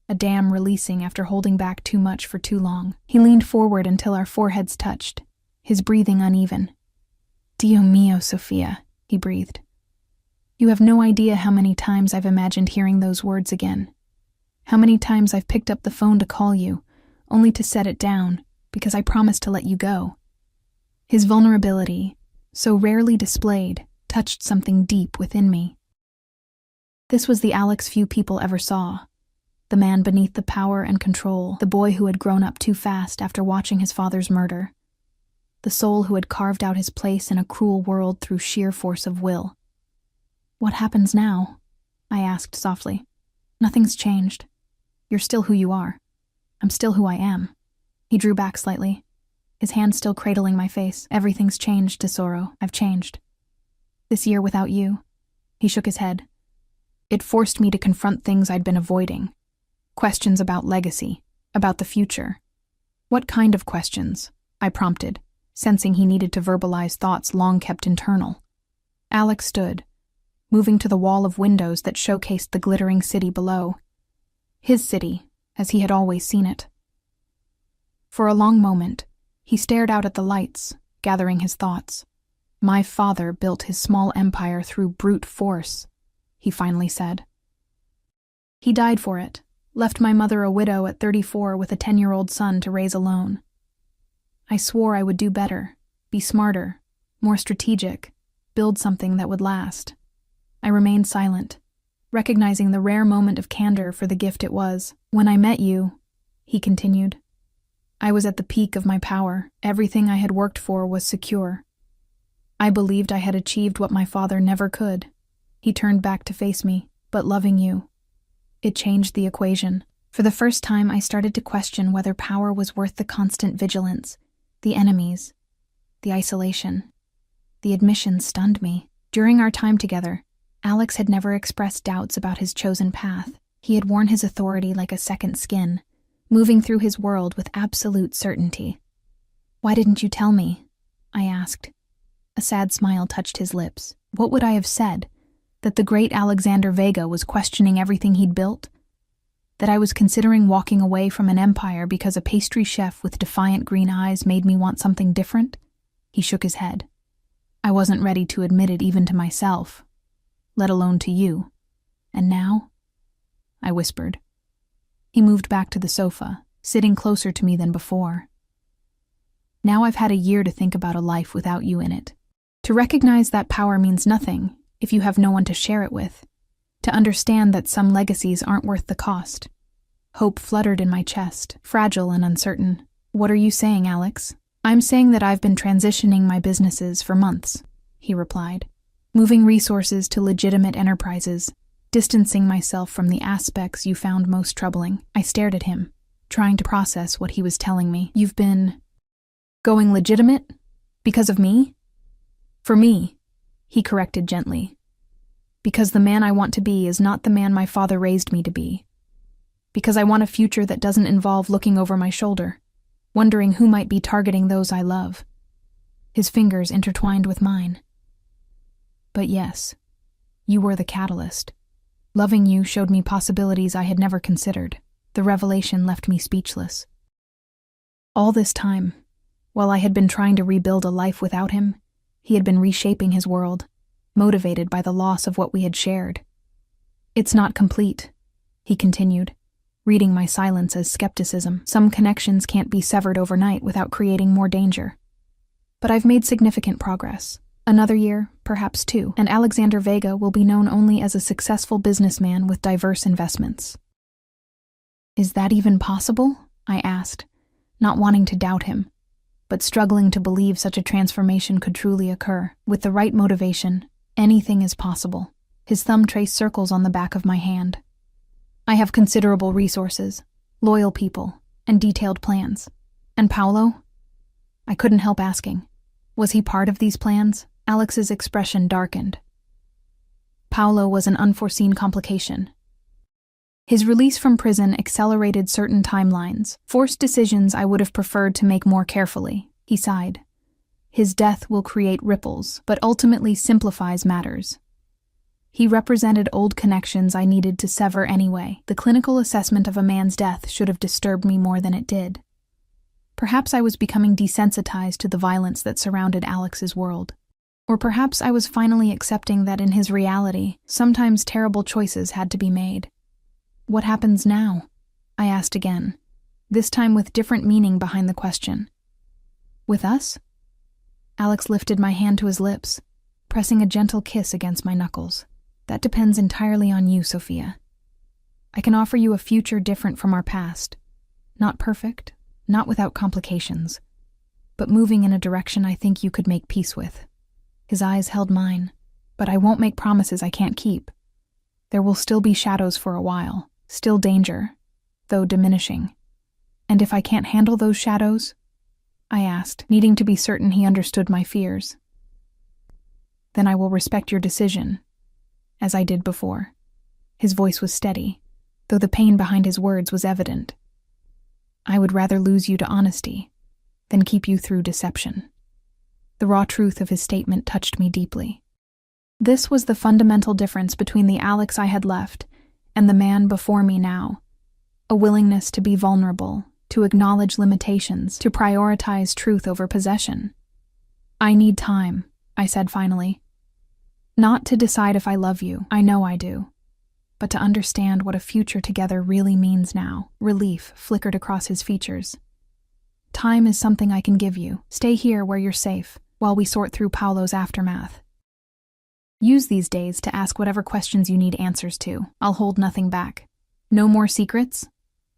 a dam releasing after holding back too much for too long. He leaned forward until our foreheads touched, his breathing uneven. "Dio mio, Sophia," he breathed. "You have no idea how many times I've imagined hearing those words again. How many times I've picked up the phone to call you, only to set it down, because I promised to let you go." His vulnerability, so rarely displayed, touched something deep within me. This was the Alex few people ever saw. The man beneath the power and control, the boy who had grown up too fast after watching his father's murder. The soul who had carved out his place in a cruel world through sheer force of will. "What happens now?" I asked softly. "Nothing's changed. You're still who you are. I'm still who I am." He drew back slightly, his hand still cradling my face. "Everything's changed, Tesoro. I've changed. This year without you." He shook his head. "It forced me to confront things I'd been avoiding. Questions about legacy, about the future." "What kind of questions?" I prompted, sensing he needed to verbalize thoughts long kept internal. Alex stood, moving to the wall of windows that showcased the glittering city below. His city, as he had always seen it. For a long moment, he stared out at the lights, gathering his thoughts. "My father built his small empire through brute force," he finally said. "He died for it, left my mother a widow at 34 with a 10-year-old son to raise alone. I swore I would do better, be smarter, more strategic, build something that would last." I remained silent, recognizing the rare moment of candor for the gift it was. "When I met you," he continued, "I was at the peak of my power. Everything I had worked for was secure. I believed I had achieved what my father never could." He turned back to face me. "But loving you, it changed the equation." For the first time, I started to question whether power was worth the constant vigilance, the enemies, the isolation. The admission stunned me. During our time together, Alex had never expressed doubts about his chosen path. He had worn his authority like a second skin, moving through his world with absolute certainty. "Why didn't you tell me?" I asked. A sad smile touched his lips. What would I have said? That the great Alexander Vega was questioning everything he'd built? That I was considering walking away from an empire because a pastry chef with defiant green eyes made me want something different? He shook his head. I wasn't ready to admit it even to myself, let alone to you. "And now?" I whispered. He moved back to the sofa, sitting closer to me than before. "Now I've had a year to think about a life without you in it. To recognize that power means nothing if you have no one to share it with. To understand that some legacies aren't worth the cost." Hope fluttered in my chest, fragile and uncertain. "What are you saying, Alex?" "I'm saying that I've been transitioning my businesses for months," he replied. "Moving resources to legitimate enterprises, distancing myself from the aspects you found most troubling." I stared at him, trying to process what he was telling me. "You've been going legitimate? Because of me?" "For me," he corrected gently. Because the man I want to be is not the man my father raised me to be. Because I want a future that doesn't involve looking over my shoulder, wondering who might be targeting those I love. His fingers intertwined with mine. But yes, you were the catalyst. Loving you showed me possibilities I had never considered. The revelation left me speechless. All this time, while I had been trying to rebuild a life without him, he had been reshaping his world, motivated by the loss of what we had shared. It's not complete, he continued, reading my silence as skepticism. Some connections can't be severed overnight without creating more danger. But I've made significant progress. Another year, perhaps 2, and Alexander Vega will be known only as a successful businessman with diverse investments. Is that even possible? I asked, not wanting to doubt him, but struggling to believe such a transformation could truly occur. With the right motivation, anything is possible. His thumb traced circles on the back of my hand. I have considerable resources, loyal people, and detailed plans. And Paolo? I couldn't help asking. Was he part of these plans? Alex's expression darkened. Paolo was an unforeseen complication. His release from prison accelerated certain timelines, forced decisions I would have preferred to make more carefully. He sighed. His death will create ripples, but ultimately simplifies matters. He represented old connections I needed to sever anyway. The clinical assessment of a man's death should have disturbed me more than it did. Perhaps I was becoming desensitized to the violence that surrounded Alex's world. Or perhaps I was finally accepting that in his reality, sometimes terrible choices had to be made. What happens now? I asked again, this time with different meaning behind the question. With us? Alex lifted my hand to his lips, pressing a gentle kiss against my knuckles. That depends entirely on you, Sophia. I can offer you a future different from our past. Not perfect, not without complications, but moving in a direction I think you could make peace with. His eyes held mine, but I won't make promises I can't keep. There will still be shadows for a while, still danger, though diminishing. And if I can't handle those shadows? I asked, needing to be certain he understood my fears. Then I will respect your decision, as I did before. His voice was steady, though the pain behind his words was evident. I would rather lose you to honesty than keep you through deception. The raw truth of his statement touched me deeply. This was the fundamental difference between the Alex I had left and the man before me now. A willingness to be vulnerable, to acknowledge limitations, to prioritize truth over possession. I need time, I said finally. Not to decide if I love you, I know I do, but to understand what a future together really means now. Relief flickered across his features. Time is something I can give you. Stay here where you're safe, while we sort through Paolo's aftermath. Use these days to ask whatever questions you need answers to. I'll hold nothing back. No more secrets?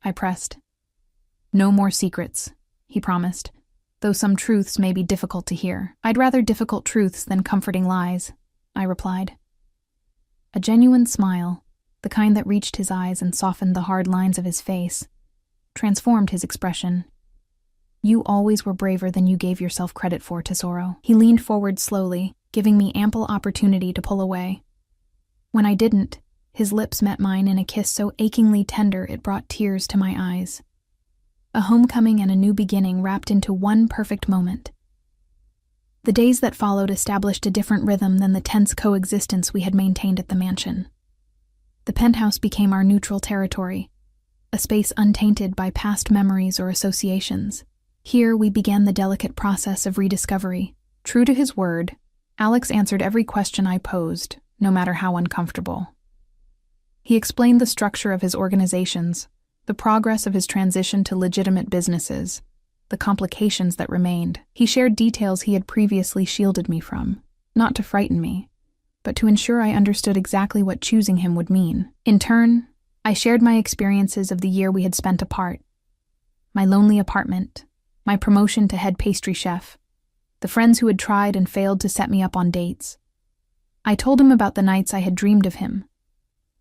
I pressed. No more secrets, he promised, though some truths may be difficult to hear. I'd rather difficult truths than comforting lies, I replied. A genuine smile, the kind that reached his eyes and softened the hard lines of his face, transformed his expression. You always were braver than you gave yourself credit for, Tesoro. He leaned forward slowly, giving me ample opportunity to pull away. When I didn't, his lips met mine in a kiss so achingly tender it brought tears to my eyes. A homecoming and a new beginning wrapped into one perfect moment. The days that followed established a different rhythm than the tense coexistence we had maintained at the mansion. The penthouse became our neutral territory, a space untainted by past memories or associations. Here we began the delicate process of rediscovery. True to his word, Alex answered every question I posed, no matter how uncomfortable. He explained the structure of his organizations, the progress of his transition to legitimate businesses, the complications that remained. He shared details he had previously shielded me from, not to frighten me, but to ensure I understood exactly what choosing him would mean. In turn, I shared my experiences of the year we had spent apart. My lonely apartment, my promotion to head pastry chef, the friends who had tried and failed to set me up on dates. I told him about the nights I had dreamed of him,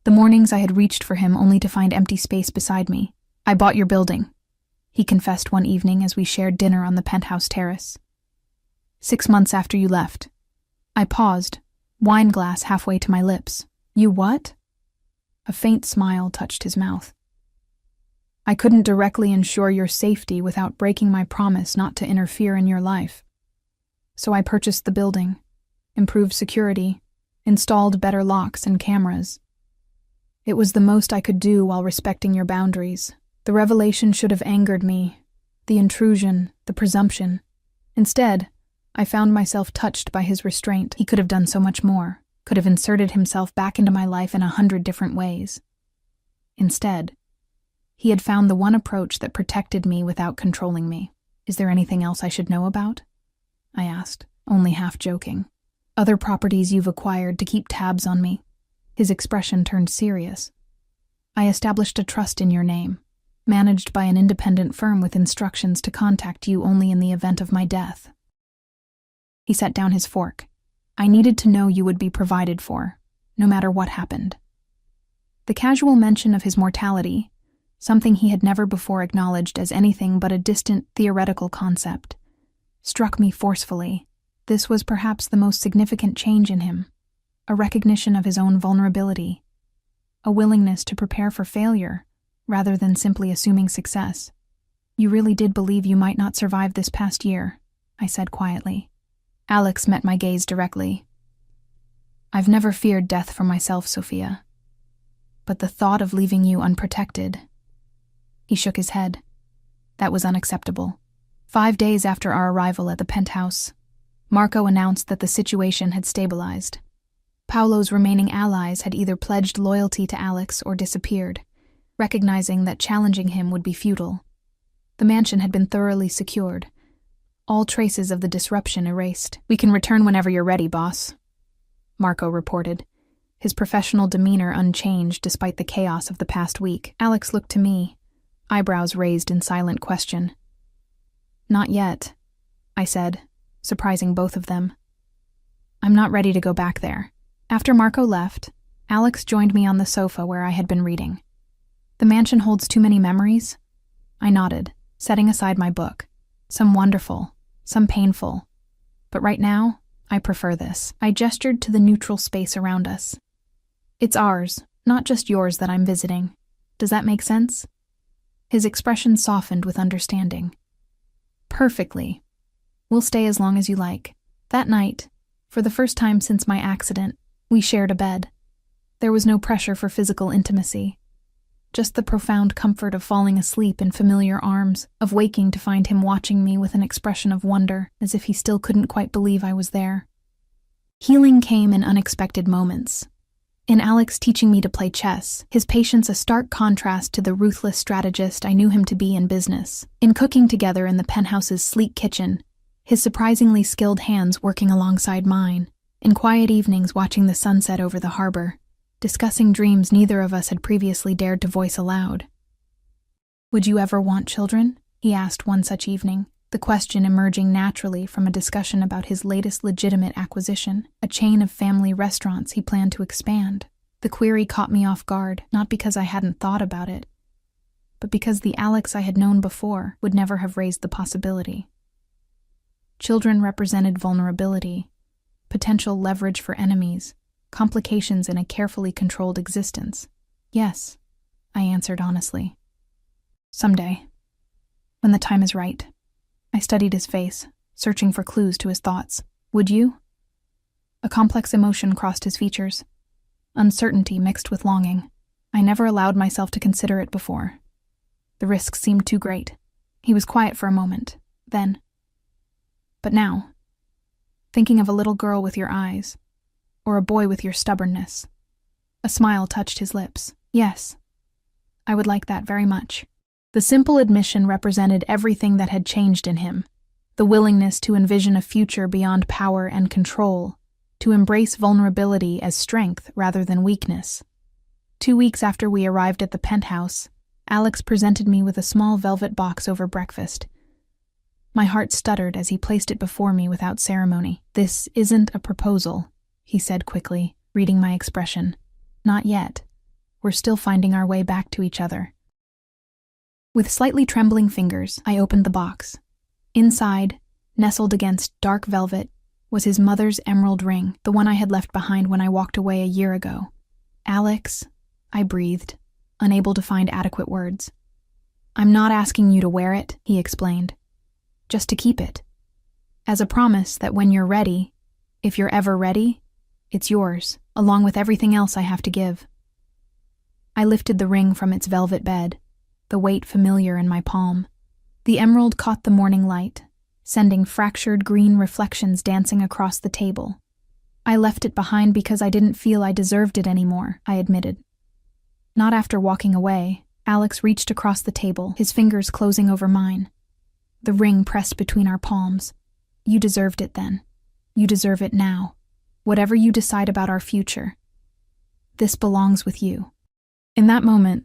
the mornings I had reached for him only to find empty space beside me. I bought your building, he confessed one evening as we shared dinner on the penthouse terrace. 6 months after you left. I paused, wine glass halfway to my lips. You what? A faint smile touched his mouth. I couldn't directly ensure your safety without breaking my promise not to interfere in your life. So I purchased the building, improved security, installed better locks and cameras. It was the most I could do while respecting your boundaries. The revelation should have angered me, the intrusion, the presumption. Instead, I found myself touched by his restraint. He could have done so much more, could have inserted himself back into my life in 100 different ways. Instead, he had found the one approach that protected me without controlling me. Is there anything else I should know about? I asked, only half joking. Other properties you've acquired to keep tabs on me. His expression turned serious. I established a trust in your name, managed by an independent firm with instructions to contact you only in the event of my death. He set down his fork. I needed to know you would be provided for, no matter what happened. The casual mention of his mortality, something he had never before acknowledged as anything but a distant theoretical concept, struck me forcefully. This was perhaps the most significant change in him, a recognition of his own vulnerability, a willingness to prepare for failure rather than simply assuming success. You really did believe you might not survive this past year, I said quietly. Alex met my gaze directly. I've never feared death for myself, Sophia. But the thought of leaving you unprotected... He shook his head. That was unacceptable. 5 days after our arrival at the penthouse, Marco announced that the situation had stabilized. Paolo's remaining allies had either pledged loyalty to Alex or disappeared, recognizing that challenging him would be futile. The mansion had been thoroughly secured, all traces of the disruption erased. We can return whenever you're ready, boss, Marco reported, his professional demeanor unchanged despite the chaos of the past week. Alex looked to me, eyebrows raised in silent question. Not yet, I said, surprising both of them. I'm not ready to go back there. After Marco left, Alex joined me on the sofa where I had been reading. The mansion holds too many memories? I nodded, setting aside my book. Some wonderful, some painful. But right now, I prefer this. I gestured to the neutral space around us. It's ours, not just yours that I'm visiting. Does that make sense? His expression softened with understanding. Perfectly. We'll stay as long as you like. That night, for the first time since my accident, we shared a bed. There was no pressure for physical intimacy. Just the profound comfort of falling asleep in familiar arms, of waking to find him watching me with an expression of wonder, as if he still couldn't quite believe I was there. Healing came in unexpected moments. In Alex teaching me to play chess, his patience a stark contrast to the ruthless strategist I knew him to be in business. In cooking together in the penthouse's sleek kitchen, his surprisingly skilled hands working alongside mine. In quiet evenings watching the sunset over the harbor, discussing dreams neither of us had previously dared to voice aloud. Would you ever want children? He asked one such evening, the question emerging naturally from a discussion about his latest legitimate acquisition, a chain of family restaurants he planned to expand. The query caught me off guard, not because I hadn't thought about it, but because the Alex I had known before would never have raised the possibility. Children represented vulnerability, potential leverage for enemies, complications in a carefully controlled existence. Yes, I answered honestly. Someday, when the time is right. I studied his face, searching for clues to his thoughts. Would you? A complex emotion crossed his features. Uncertainty mixed with longing. I never allowed myself to consider it before. The risks seemed too great. He was quiet for a moment, then. But now, thinking of a little girl with your eyes, or a boy with your stubbornness. A smile touched his lips. Yes, I would like that very much. The simple admission represented everything that had changed in him, the willingness to envision a future beyond power and control, to embrace vulnerability as strength rather than weakness. 2 weeks after we arrived at the penthouse, Alex presented me with a small velvet box over breakfast. My heart stuttered as he placed it before me without ceremony. This isn't a proposal, he said quickly, reading my expression. Not yet. We're still finding our way back to each other. With slightly trembling fingers, I opened the box. Inside, nestled against dark velvet, was his mother's emerald ring, the one I had left behind when I walked away a year ago. Alex, I breathed, unable to find adequate words. I'm not asking you to wear it, he explained. Just to keep it. As a promise that when you're ready, if you're ever ready, it's yours, along with everything else I have to give. I lifted the ring from its velvet bed, the weight familiar in my palm. The emerald caught the morning light, sending fractured green reflections dancing across the table. I left it behind because I didn't feel I deserved it anymore, I admitted. Not after walking away, Alex reached across the table, his fingers closing over mine. The ring pressed between our palms. You deserved it then. You deserve it now. Whatever you decide about our future. This belongs with you. In that moment,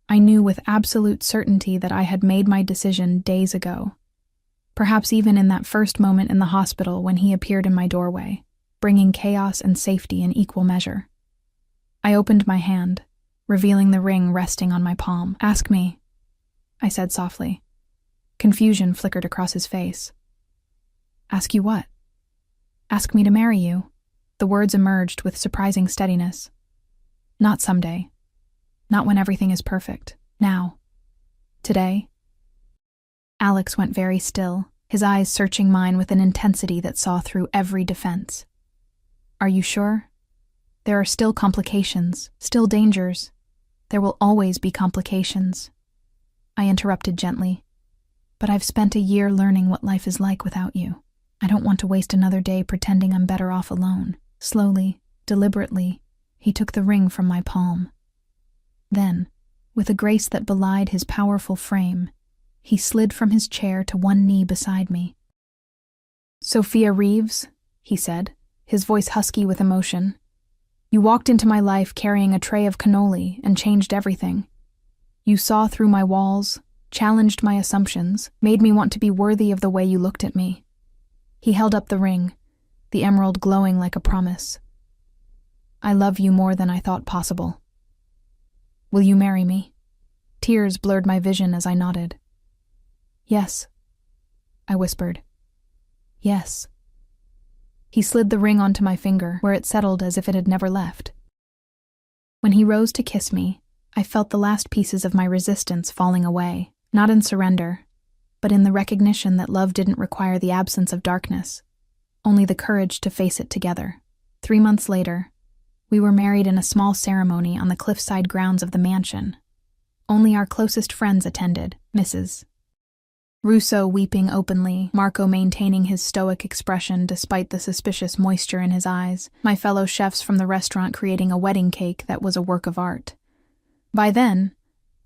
I knew with absolute certainty that I had made my decision days ago. Perhaps even in that first moment in the hospital when he appeared in my doorway, bringing chaos and safety in equal measure. I opened my hand, revealing the ring resting on my palm. Ask me, I said softly. Confusion flickered across his face. Ask you what? Ask me to marry you. The words emerged with surprising steadiness. Not someday. Not when everything is perfect. Now. Today. Alex went very still, his eyes searching mine with an intensity that saw through every defense. Are you sure? There are still complications, still dangers. There will always be complications. I interrupted gently. But I've spent a year learning what life is like without you. I don't want to waste another day pretending I'm better off alone. Slowly, deliberately, he took the ring from my palm. Then, with a grace that belied his powerful frame, he slid from his chair to one knee beside me. Sophia Reeves, he said, his voice husky with emotion. You walked into my life carrying a tray of cannoli and changed everything. You saw through my walls, challenged my assumptions, made me want to be worthy of the way you looked at me. He held up the ring, the emerald glowing like a promise. I love you more than I thought possible. Will you marry me? Tears blurred my vision as I nodded. Yes, I whispered. Yes. He slid the ring onto my finger, where it settled as if it had never left. When he rose to kiss me, I felt the last pieces of my resistance falling away, not in surrender, but in the recognition that love didn't require the absence of darkness, only the courage to face it together. 3 months later, we were married in a small ceremony on the cliffside grounds of the mansion. Only our closest friends attended, Mrs. Russo weeping openly, Marco maintaining his stoic expression despite the suspicious moisture in his eyes, my fellow chefs from the restaurant creating a wedding cake that was a work of art. By then,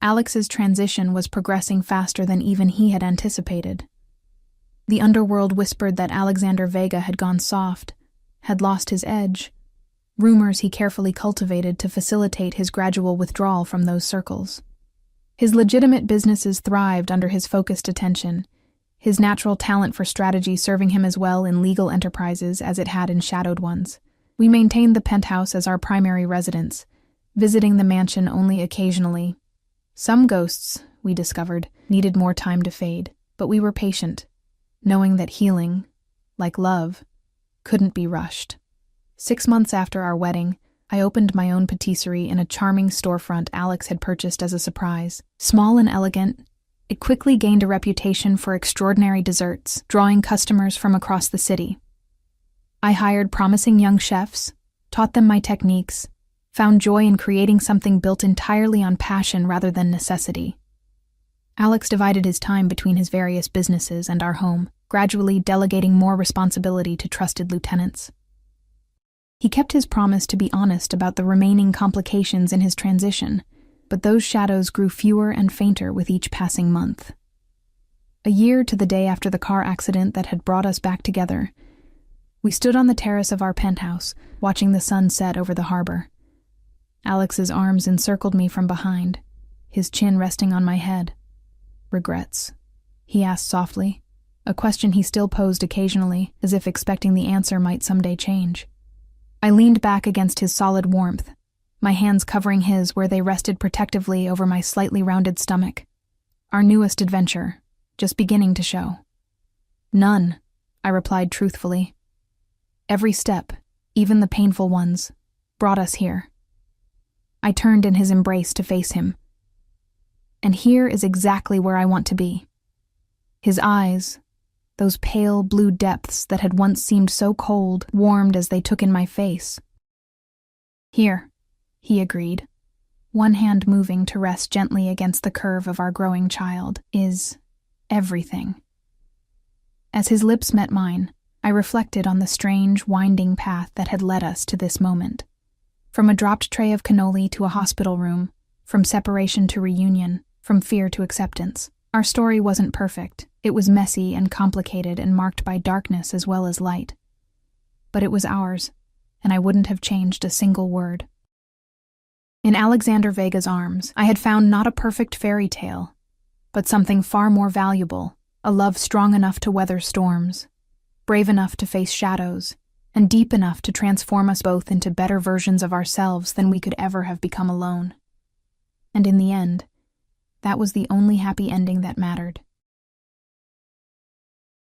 Alex's transition was progressing faster than even he had anticipated. The underworld whispered that Alexander Vega had gone soft, had lost his edge, rumors he carefully cultivated to facilitate his gradual withdrawal from those circles. His legitimate businesses thrived under his focused attention, his natural talent for strategy serving him as well in legal enterprises as it had in shadowed ones. We maintained the penthouse as our primary residence, visiting the mansion only occasionally. Some ghosts, we discovered, needed more time to fade, but we were patient, knowing that healing, like love, couldn't be rushed. 6 months after our wedding, I opened my own patisserie in a charming storefront Alex had purchased as a surprise. Small and elegant, it quickly gained a reputation for extraordinary desserts, drawing customers from across the city. I hired promising young chefs, taught them my techniques, found joy in creating something built entirely on passion rather than necessity. Alex divided his time between his various businesses and our home, gradually delegating more responsibility to trusted lieutenants. He kept his promise to be honest about the remaining complications in his transition, but those shadows grew fewer and fainter with each passing month. A year to the day after the car accident that had brought us back together, we stood on the terrace of our penthouse, watching the sun set over the harbor. Alex's arms encircled me from behind, his chin resting on my head. Regrets? He asked softly, a question he still posed occasionally, as if expecting the answer might someday change. I leaned back against his solid warmth, my hands covering his where they rested protectively over my slightly rounded stomach. Our newest adventure, just beginning to show. None, I replied truthfully. Every step, even the painful ones, brought us here. I turned in his embrace to face him. And here is exactly where I want to be. His eyes, those pale blue depths that had once seemed so cold, warmed as they took in my face. Here, he agreed, one hand moving to rest gently against the curve of our growing child, is everything. As his lips met mine, I reflected on the strange, winding path that had led us to this moment. From a dropped tray of cannoli to a hospital room, from separation to reunion, from fear to acceptance. Our story wasn't perfect. It was messy and complicated and marked by darkness as well as light. But it was ours, and I wouldn't have changed a single word. In Alexander Vega's arms, I had found not a perfect fairy tale, but something far more valuable, a love strong enough to weather storms, brave enough to face shadows, and deep enough to transform us both into better versions of ourselves than we could ever have become alone. And in the end, that was the only happy ending that mattered.